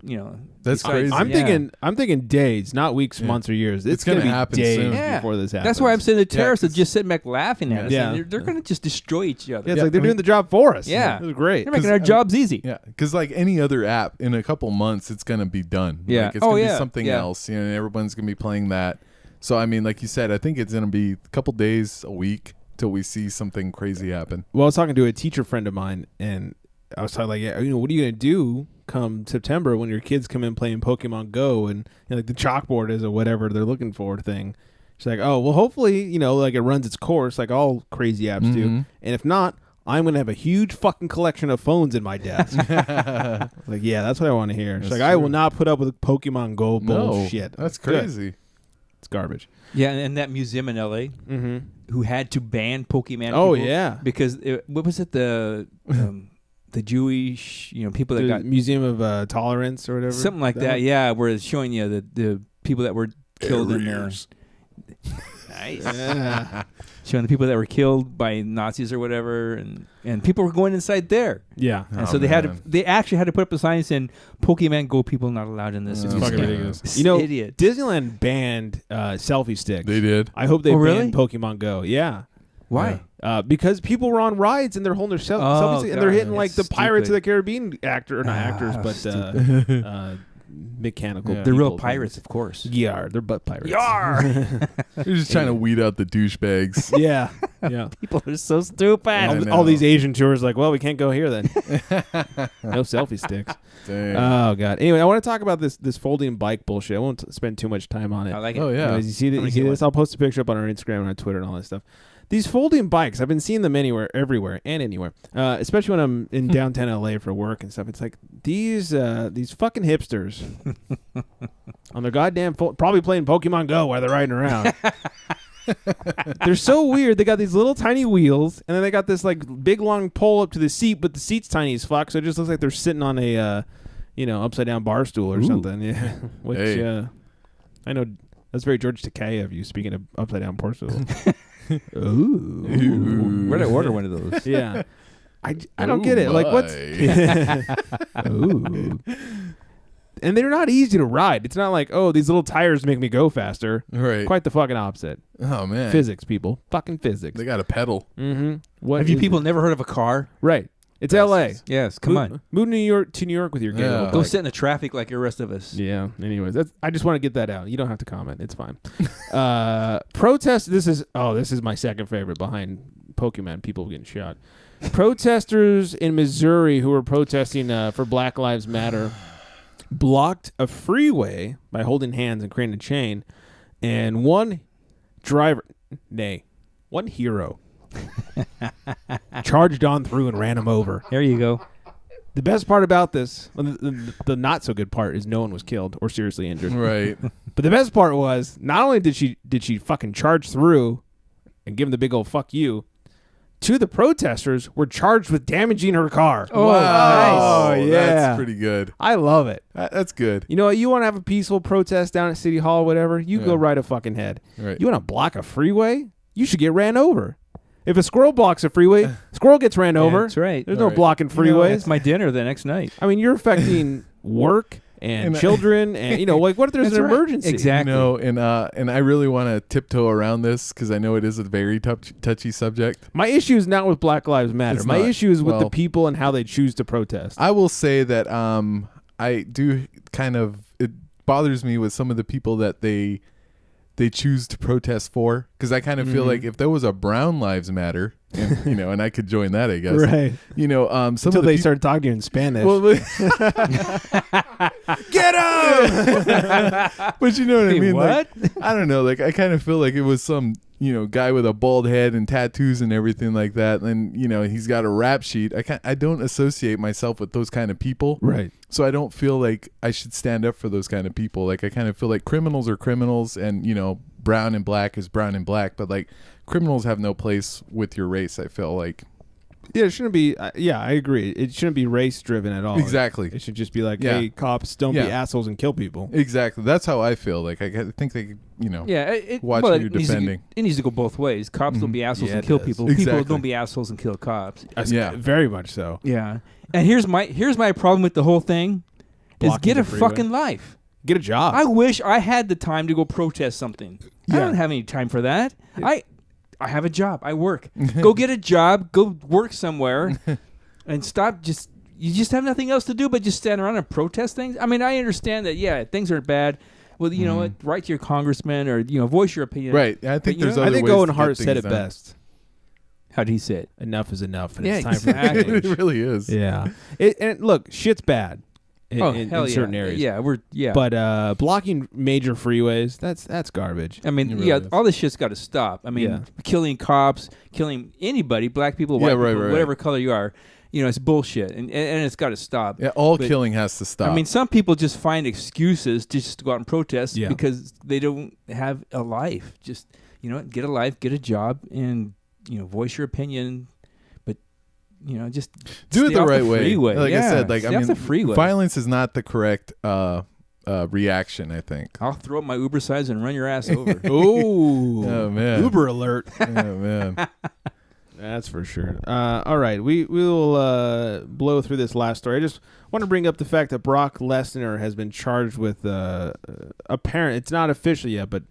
E: that's crazy.
C: I'm thinking days, not weeks, months, or years. It's going to
E: happen
C: days
E: soon.
C: before this happens.
D: That's why I'm saying the terrorists are just sitting back laughing at us.
C: Yeah.
D: And they're going to just destroy each other.
C: Yeah, it's like they're doing the job for us.
D: Yeah.
C: It's great.
D: They're making our jobs easy.
E: Yeah, because like any other app, in a couple months, it's going to be done.
D: Yeah.
E: Like, it's going to be something else. And everyone's going to be playing that. So, I mean, like you said, I think it's going to be a couple days, a week, till we see something crazy happen.
C: Well, I was talking to a teacher friend of mine, and I was talking like, what are you going to do come September when your kids come in playing Pokemon Go and like the chalkboard is or whatever they're looking for thing. She's like, oh, well, hopefully, like it runs its course like all crazy apps do. And if not, I'm going to have a huge fucking collection of phones in my desk. Like, yeah, that's what I want to hear. She's like, I will not put up with Pokemon Go bullshit.
E: That's crazy.
C: It's garbage.
D: Yeah, and that museum in L.A. Who had to ban Pokemon.
C: Oh,
D: people
C: yeah.
D: Because, what was it, the Jewish, people that got...
C: Museum of Tolerance or whatever?
D: Something like that, yeah, where it's showing you the people that were killed in there. Nice. Yeah. Showing the people that were killed by Nazis or whatever, and people were going inside there.
C: Yeah.
D: And so they actually had to put up a sign saying, Pokemon Go people not allowed in this.
C: It's fucking ridiculous.
D: Idiot.
C: Disneyland banned selfie sticks.
E: They did.
C: I hope they banned Pokemon Go. Yeah.
D: Why?
C: Because people were on rides and they're holding their selfies and they're hitting like the Pirates of the Caribbean not actors, but mechanical.
D: They're real pirates, of course.
C: Yeah, they're butt pirates.
D: Yar!
E: You're just trying to weed out the douchebags.
C: Yeah.
D: People are so stupid.
C: All these Asian tours, like, well, we can't go here then. No selfie sticks.
E: Dang.
C: Oh god. Anyway, I want to talk about this folding bike bullshit. I won't spend too much time on it.
D: I like it.
E: Oh yeah.
C: Anyways, you see this? I'll post a picture up on our Instagram and on Twitter and all that stuff. These folding bikes, I've been seeing them everywhere and anywhere. Especially when I'm in downtown LA for work and stuff. It's like these fucking hipsters on their goddamn probably playing Pokemon Go while they're riding around. They're so weird. They got these little tiny wheels, and then they got this like big long pole up to the seat, but the seat's tiny as fuck, so it just looks like they're sitting on a upside down bar stool or something. Yeah, which I know that's very George Takei of you. Speaking of upside down bar stool.
D: Ooh. Where'd I order one of those?
C: Yeah. I don't get it. Like, what's... Ooh. And they're not easy to ride. It's not like, oh, these little tires make me go faster.
E: Right.
C: Quite the fucking opposite.
E: Oh, man.
C: Physics, people. Fucking physics.
E: They got a pedal.
C: Mm-hmm.
D: Have you people never heard of a car?
C: Right. It's L.A.
D: Yes, come on.
C: Move to New York with your gay little
D: Go
C: bike.
D: sit in the traffic like the rest of us.
C: Yeah. Anyways, I just want to get that out. You don't have to comment. It's fine. Protest. This is my second favorite behind Pokemon. People getting shot. Protesters in Missouri who were protesting for Black Lives Matter blocked a freeway by holding hands and creating a chain, and one hero charged on through and ran him over.
D: There you go.
C: The best part about this, the not so good part, is no one was killed or seriously injured.
E: Right.
C: But the best part was not only did she fucking charge through and give him the big old fuck you, two of the protesters were charged with damaging her car.
E: Oh, wow.
C: Oh, yeah.
E: That's pretty good.
C: I love it.
E: That's good.
C: You know what? You want to have a peaceful protest down at City Hall or whatever, you go right a fucking head.
E: Right.
C: You want to block a freeway? You should get ran over. If a squirrel blocks a freeway, squirrel gets ran over.
D: That's right.
C: There's no blocking freeways.
D: That's my dinner the next night.
C: I mean, you're affecting work and children, and like, what if there's an emergency?
D: Exactly.
E: And I really want to tiptoe around this because I know it is a very touchy subject.
C: My issue is not with Black Lives Matter. My issue is with the people and how they choose to protest.
E: I will say that I do it bothers me with some of the people that they choose to protest for, because I kind of feel like if there was a Brown Lives Matter, and, and I could join that, I guess.
C: Right.
E: Until
C: they started talking to you in Spanish.
E: Well, get him! But you know what I mean?
D: What?
E: Like, I don't know. Like, I kind of feel like it was some guy with a bald head and tattoos and everything like that, and he's got a rap sheet. I don't associate myself with those kind of people.
C: Right.
E: So I don't feel like I should stand up for those kind of people. Like, I kind of feel like criminals are criminals, and brown and black is brown and black, but like criminals have no place with your race, I feel like.
C: Yeah, it shouldn't be. I agree. It shouldn't be race driven at all.
E: Exactly.
C: It should just be like, hey, cops, don't be assholes and kill people.
E: Exactly. That's how I feel. Like, I think they, watch who you're defending.
D: It needs to go both ways. Cops don't be assholes and kill people.
E: Exactly.
D: People don't be assholes and kill cops.
C: Yeah, very much so.
D: Yeah. And here's my problem with the whole thing: is get a fucking life.
C: Get a job.
D: I wish I had the time to go protest something. I don't have any time for that. I have a job. I work. Go get a job. Go work somewhere, and stop. You just have nothing else to do but just stand around and protest things. I mean, I understand that. Things are bad. Well, you know what? Write to your congressman or voice your opinion.
E: Right. I think there's other ways. I think
C: Owen Hart said it best.
D: How did he say it?
C: Enough is enough, and it's
D: Yeah,
C: time for
D: exactly.
C: change.
E: It really is.
C: Yeah. And look, shit's bad. In certain areas.
D: Yeah,
C: But blocking major freeways, that's garbage.
D: I mean,
E: really is.
D: all this shit's got to stop. I mean, killing cops, killing anybody, black people, white people, whatever color you are, it's bullshit, and it's got to stop.
E: Yeah, all killing has to stop.
D: I mean, some people just find excuses just to go out and protest because they don't have a life. Just get a life, get a job, and voice your opinion. Just
E: do it the right way. Like
D: I
E: said,
D: stay off the freeway.
E: Violence is not the correct reaction, I think.
D: I'll throw up my Uber size and run your ass over.
C: Ooh.
E: Oh, man.
C: Uber alert.
E: Oh, man.
C: That's for sure. All right. We will blow through this last story. I just want to bring up the fact that Brock Lesnar has been charged with it's not official yet, but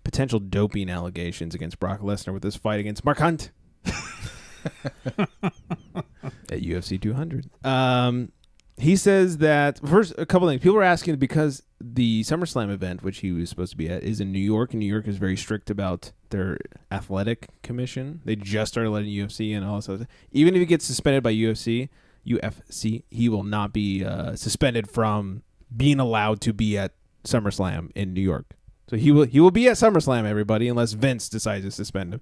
C: potential doping allegations against Brock Lesnar with this fight against Mark Hunt. At UFC 200. He says that, first, a couple things. People are asking because the SummerSlam event, which he was supposed to be at, is in New York, and New York is very strict about their athletic commission. They just started letting UFC and all this other stuff. Even if he gets suspended by UFC, he will not be suspended from being allowed to be at SummerSlam in New York. So he will be at SummerSlam, everybody, unless Vince decides to suspend him.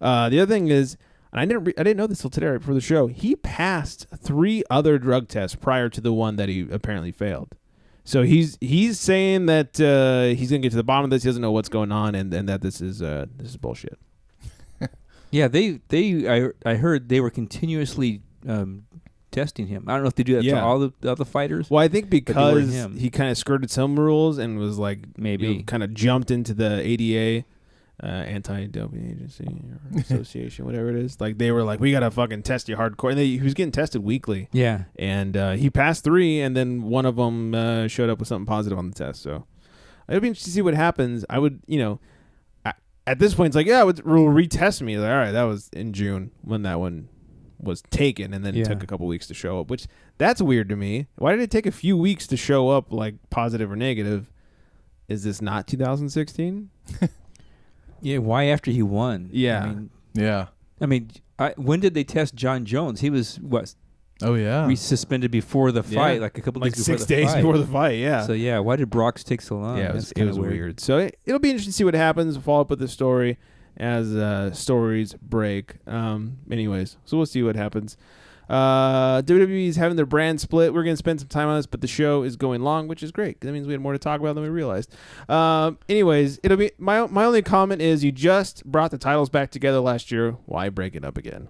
C: The other thing is, and I didn't know this till today right before the show, he passed 3 other drug tests prior to the one that he apparently failed. So he's saying that he's gonna get to the bottom of this. He doesn't know what's going on, and that this is bullshit.
D: Yeah, I heard they were continuously testing him. I don't know if they do that to all the other fighters.
C: Well, I think because he kind of skirted some rules and was like maybe kind of jumped into the ADA. Anti-doping agency or association, whatever it is. Like, they were like, we gotta fucking test you hardcore, and he was getting tested weekly.
D: Yeah,
C: and he passed 3, and then one of them showed up with something positive on the test. So it'll be interesting to see what happens. I would, at this point, it's like, we'll retest me. Like, all right, that was in June when that one was taken, and then it took a couple weeks to show up, which that's weird to me. Why did it take a few weeks to show up, like positive or negative? Is this not 2016?
D: Yeah, why after he won?
C: Yeah.
D: I mean, when did they test John Jones? He was, what?
E: Oh, yeah.
D: Suspended before the fight, like a couple days before the fight.
C: 6 days before the fight, yeah.
D: So, why did Brock's take so long?
C: Yeah, it was weird. So, it'll be interesting to see what happens. We'll follow up with the story as stories break. Anyways, so we'll see what happens. WWE is having their brand split. We're going to spend some time on this, but the show is going long, which is great because that means we had more to talk about than we realized. Anyways, it'll be my only comment is you just brought the titles back together last year. Why break it up again?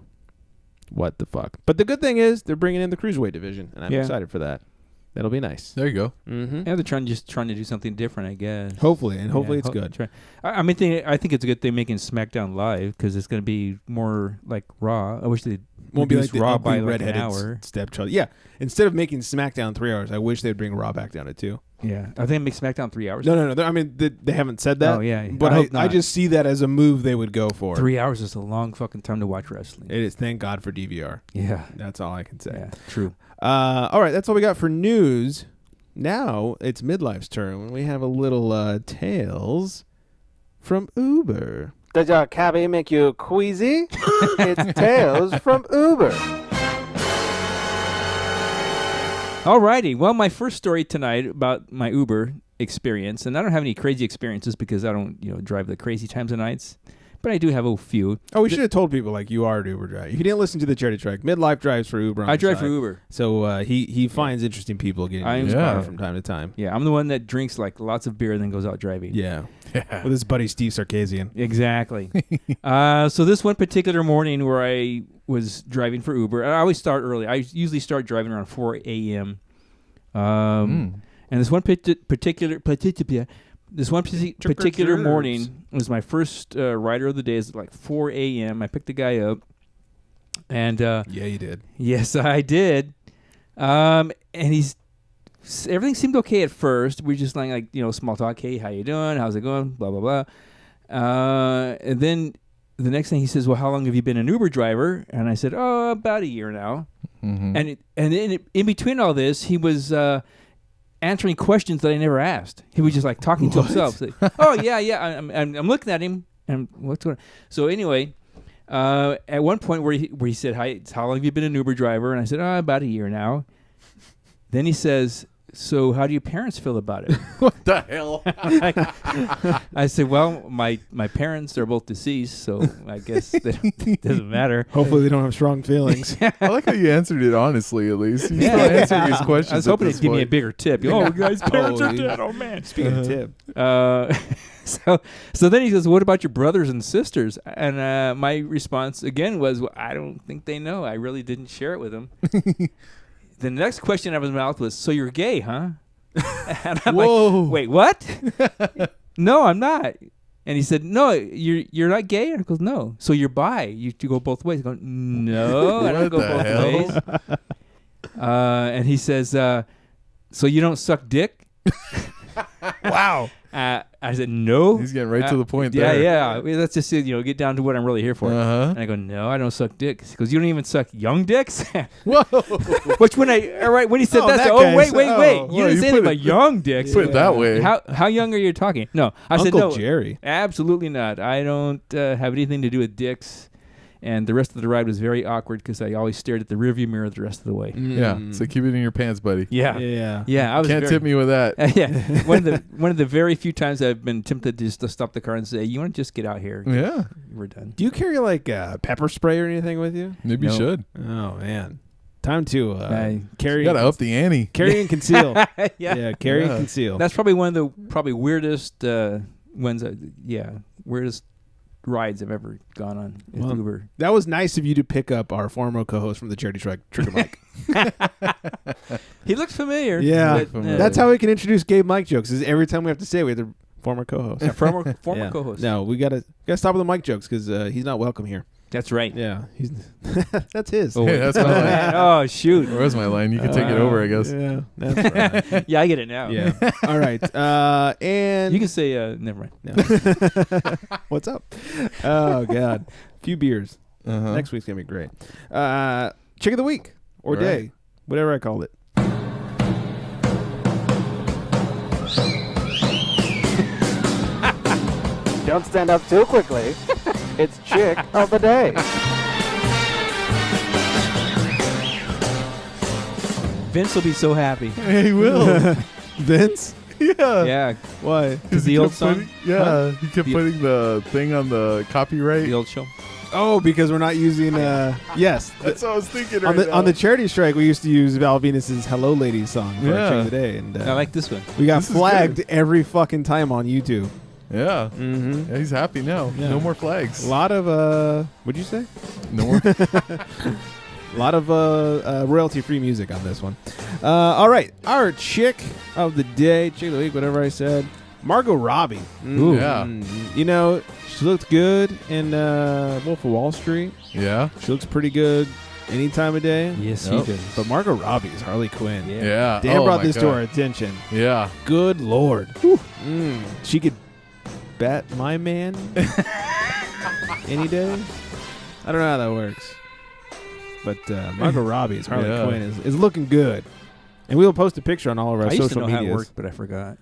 C: What the fuck? But the good thing is they're bringing in the Cruiserweight division, and I'm excited for that.
A: That'll be nice.
E: There you go.
A: Mm-hmm.
D: Yeah, they're trying to do something different, I guess.
A: Hopefully it's good.
D: I think it's a good thing making SmackDown live because it's going to be more like Raw. I wish they
A: won't be like the
D: Raw
A: ugly
D: by like an
A: redheaded
D: hour.
A: stepchild. Yeah, instead of making SmackDown 3 hours, I wish they'd bring Raw back down to 2.
D: Yeah, I think make SmackDown 3 hours.
A: No. I mean, they haven't said that.
D: Oh yeah,
A: but I just see that as a move they would go for.
D: 3 hours is a long fucking time to watch wrestling.
A: It is. Thank God for DVR.
D: Yeah,
A: that's all I can say.
D: Yeah, true.
A: All right, that's all we got for news. Now it's Midlife's turn when we have a little tales from Uber. Does your cabbie make you queasy? It's tales from Uber.
D: Alrighty. Well, my first story tonight about my Uber experience, and I don't have any crazy experiences because I don't, drive the crazy times of nights, but I do have a few.
A: Oh, we should have told people like you are an Uber driver. If you didn't listen to the charity track, Midlife drives for Uber.
D: I drive for Uber,
A: so he finds interesting people getting in his car from time to time.
D: Yeah, I'm the one that drinks like lots of beer and then goes out driving.
A: Yeah. With his buddy Steve Sarkisian.
D: Exactly. So this one particular morning where I was driving for Uber, I always start early. I usually start driving around 4 a.m. And this one particular morning was my first rider of the day. It's like 4 a.m. I picked the guy up, and
A: yeah, you did.
D: Yes, I did. And everything seemed okay at first. We were just like small talk. Hey, how you doing? How's it going? Blah blah blah. And then the next thing he says, well, how long have you been an Uber driver? And I said, oh, about a year now. Mm-hmm. And in between all this, he was answering questions that I never asked. He was just like talking to himself. Like, oh yeah. I'm looking at him, and what's going on? So anyway, at one point where he said, hi, how long have you been an Uber driver? And I said, about a year now. Then he says, so how do your parents feel about it?
E: What the hell?
D: I said, well, my parents are both deceased, so I guess it doesn't matter.
A: Hopefully they don't have strong feelings.
E: I like how you answered it honestly, at least. You still answered these questions.
D: I was hoping it'd give me a bigger tip. Oh, guys, parents are dead. Oh, man.
A: Speaking of tip.
D: So then he says, what about your brothers and sisters? And my response, again, was, well, I don't think they know. I really didn't share it with them. The next question out of his mouth was, so you're gay, huh? And I'm like, wait, what? No, I'm not. And he said, no, you're not gay? And I goes, no. So you're bi. You go both ways. I go, no, I don't go both ways. And he says, so you don't suck dick?
A: Wow.
D: I said, no.
E: He's getting right to the point there.
D: Yeah. Let's just get down to what I'm really here for.
E: Uh-huh.
D: And I go, no, I don't suck dicks. He goes, you don't even suck young dicks?
E: Whoa.
D: Which when he said wait. You didn't say anything about young dicks.
E: Put it that way.
D: How young are you talking? No. I said, no.
A: Jerry.
D: Absolutely not. I don't have anything to do with dicks. And the rest of the ride was very awkward because I always stared at the rearview mirror the rest of the way.
E: Yeah, so keep it in your pants, buddy.
D: Yeah. I was
E: Can't tip me with that.
D: Yeah, one of the very few times I've been tempted to stop the car and say, "You want to just get out here?"
E: Yeah,
D: we're done.
A: Do you carry like pepper spray or anything with you?
E: Maybe you should.
A: Oh man, time to carry.
E: You gotta up the ante.
A: Carry and conceal. Carry and conceal.
D: That's probably one of the weirdest ones. Weirdest rides I've ever gone on with Uber.
A: That was nice of you to pick up our former co-host from the charity track, Trigger Mike.
D: He looks familiar.
A: Yeah, that's how we can introduce Gabe Mike jokes. Is every time we have to say we have the former co-host.
D: Former co-host.
A: No, we gotta stop with the Mike jokes because he's not welcome here.
D: That's right.
A: Yeah, that's his.
E: Oh, hey, that's my line.
D: Oh shoot!
E: Where's my line? You can take it over, I guess.
A: Yeah, that's right.
D: Yeah, I get it now.
A: Yeah. All right. And
D: you can say, never mind.
A: No. What's up? Oh God, a few beers. Next week's gonna be great. Chick of the week or day, whatever I called it. Don't stand up too quickly. It's Chick of the Day.
D: Vince will be so happy.
E: Yeah, he will.
A: Vince?
E: Yeah.
D: Yeah.
A: Why?
D: Because the old song?
E: He kept putting the thing on the copyright.
D: The old show.
A: Oh, because we're not using. Yes.
E: That's what I was thinking.
A: On the charity strike, we used to use Val Venus's "Hello Ladies" song for Chick of the Day, and
D: I like this one.
A: We got flagged every fucking time on YouTube.
E: Yeah. Mm-hmm. Yeah, he's happy now. Yeah. No more flags.
A: A lot of what'd you say?
E: No more.
A: A lot of royalty-free music on this one.
C: All right, our chick of the day, chick of the week, whatever I said, Margot Robbie.
E: Ooh. Yeah.
C: You know, she looked good in Wolf of Wall Street.
E: Yeah.
C: She looks pretty good any time of day.
D: Yes, she does.
C: But Margot Robbie is Harley Quinn.
E: Yeah.
C: Dan brought this to our attention.
E: Yeah.
C: Good Lord. She could bat my man any day. I don't know how that works. But Margot Robbie as Harley Quinn is looking good. And we'll post a picture on all of our social medias.
D: I used to know how it worked, but I forgot.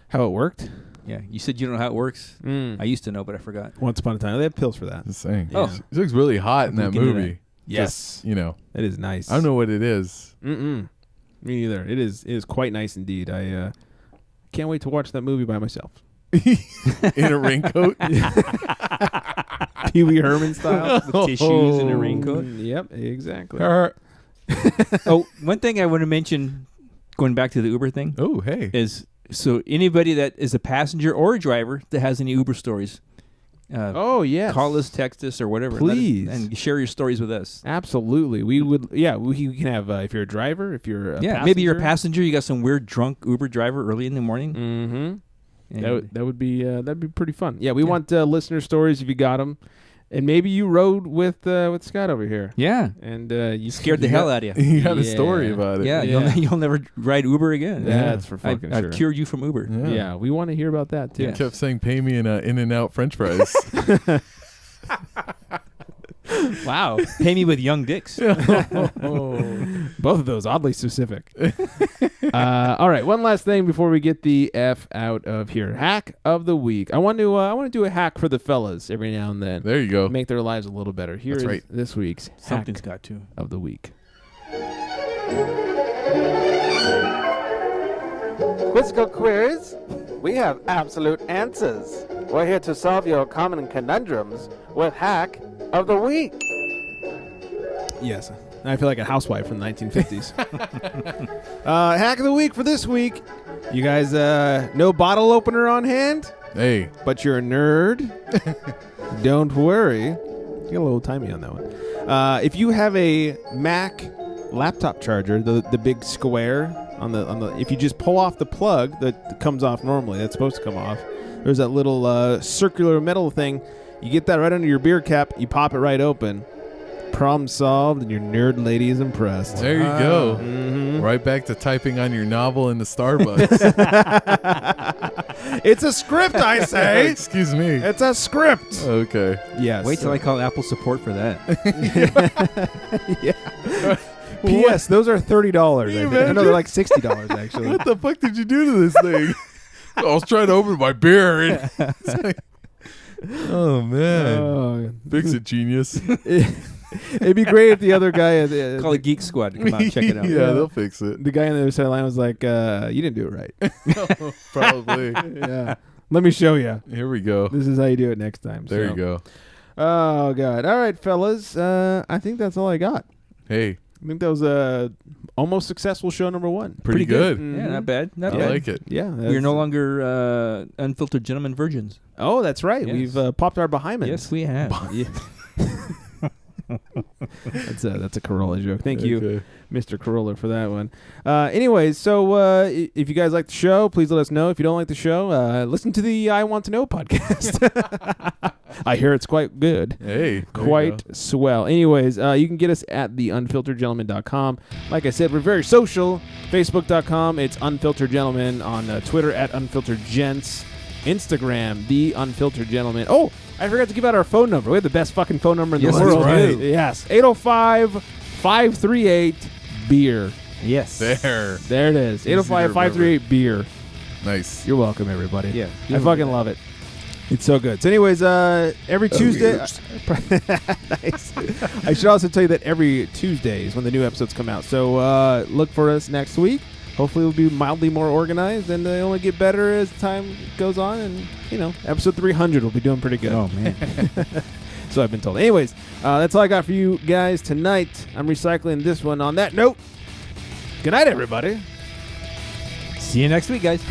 C: How it worked?
D: Yeah. You said you don't know how it works? I used to know, but I forgot.
C: Once upon a time. They have pills for that.
E: Just saying.
C: Yeah.
E: She looks really hot in that movie.
C: Yes.
E: Just, you know.
C: It is nice.
E: I don't know what it is.
C: Me either. It is quite nice indeed. I can't wait to watch that movie by myself.
E: In a raincoat?
C: Pee Wee Herman style.
D: With tissues and a raincoat.
C: Yep, exactly.
D: One thing I want to mention, going back to the Uber thing.
E: Oh, hey.
D: Is so anybody that is a passenger or a driver that has any Uber stories.
C: Yes.
D: Call us, text us, or whatever.
C: Please.
D: And share your stories with us.
C: Absolutely. We would, we can have, if you're a driver, if you're a passenger.
D: Maybe you're a passenger, you got some weird drunk Uber driver early in the morning.
C: Mm-hmm. That would be that'd be pretty fun. Yeah, we want listener stories if you got them. And maybe you rode with Scott over here.
D: Yeah.
C: And you
D: scared the hell out of you.
E: You got a story about it.
D: Yeah, you'll never ride Uber again.
C: That's for fucking sure.
D: I've cured you from Uber.
C: Yeah, we want to hear about that too.
E: You kept saying, pay me in In-N-Out French fries.
D: Wow. Pay me with young dicks.
C: Both of those oddly specific. All right, one last thing before we get the F out of here. Hack of the week. I want to do a hack for the fellas every now and then.
E: There you go.
C: Make their lives a little better. Here's this week's
D: Something's
C: hack
D: got to
C: of the week.
G: Quizzical quiz. We have absolute answers. We're here to solve your common conundrums with Hack of the Week.
C: Yes. I feel like a housewife from the 1950s. Hack of the week for this week. You guys, no bottle opener on hand?
E: Hey.
C: But you're a nerd? Don't worry. Get a little timey on that one. If you have a Mac laptop charger, the big square on the if you just pull off the plug that comes off normally, that's supposed to come off. There's that little circular metal thing. You get that right under your beer cap. You pop it right open. Problem solved, and your nerd lady is impressed.
E: There you go.
C: Mm-hmm.
E: Right back to typing on your novel in the Starbucks.
C: It's a script, I say.
E: Excuse me.
C: It's a script.
E: Okay.
C: Yes.
D: Wait till I call Apple support for that.
C: Yeah. P.S. Those are $30. I think. No, they're like $60 actually.
E: What the fuck did you do to this thing? I was trying to open my beer. Oh man. Fix it, genius.
C: It'd be great if the other guy
D: call the Geek Squad to come out and check it out.
E: Yeah, they'll fix it.
C: The guy on the other side of the line was like, you didn't do it right.
E: No, probably.
C: Yeah. Let me show you.
E: Here we go.
C: This is how you do it next time.
E: There you go.
C: Oh God. All right, fellas. I think that's all I got.
E: Hey.
C: I think that was a almost successful show number 1.
E: Pretty good.
C: Mm-hmm.
D: Yeah, not bad. Not
E: I
D: bad.
E: like it.
C: Yeah.
D: We're no longer Unfiltered Gentlemen virgins.
C: Oh, that's right.
D: Yes.
C: We've popped our behindments.
D: Yes, we have.
C: That's a Corolla joke. Thank you, Mr. Corolla, for that one. Anyways, so if you guys like the show, please let us know. If you don't like the show, listen to the I Want to Know podcast. I hear it's quite good.
E: Hey.
C: Quite swell. Anyways, you can get us at theunfilteredgentleman.com. Like I said, we're very social. Facebook.com, it's Unfiltered Gentlemen. On Twitter, at Unfiltered Gents. Instagram, The Unfiltered Gentlemen. Oh, I forgot to give out our phone number. We have the best fucking phone number in the world.
E: Right.
C: Yes, 805-538-BEER.
D: Yes.
E: There
C: it is. 805-538-BEER.
E: Nice.
C: You're welcome, everybody.
D: Yeah.
C: I fucking love it. It's so good. So anyways, every Tuesday. Nice. I should also tell you that every Tuesday is when the new episodes come out. So look for us next week. Hopefully we'll be mildly more organized, and they only get better as time goes on. And, episode 300 will be doing pretty good.
D: Oh, man.
C: So I've been told. Anyways, that's all I got for you guys tonight. I'm recycling this one on that note. Good night, everybody.
D: See you next week, guys.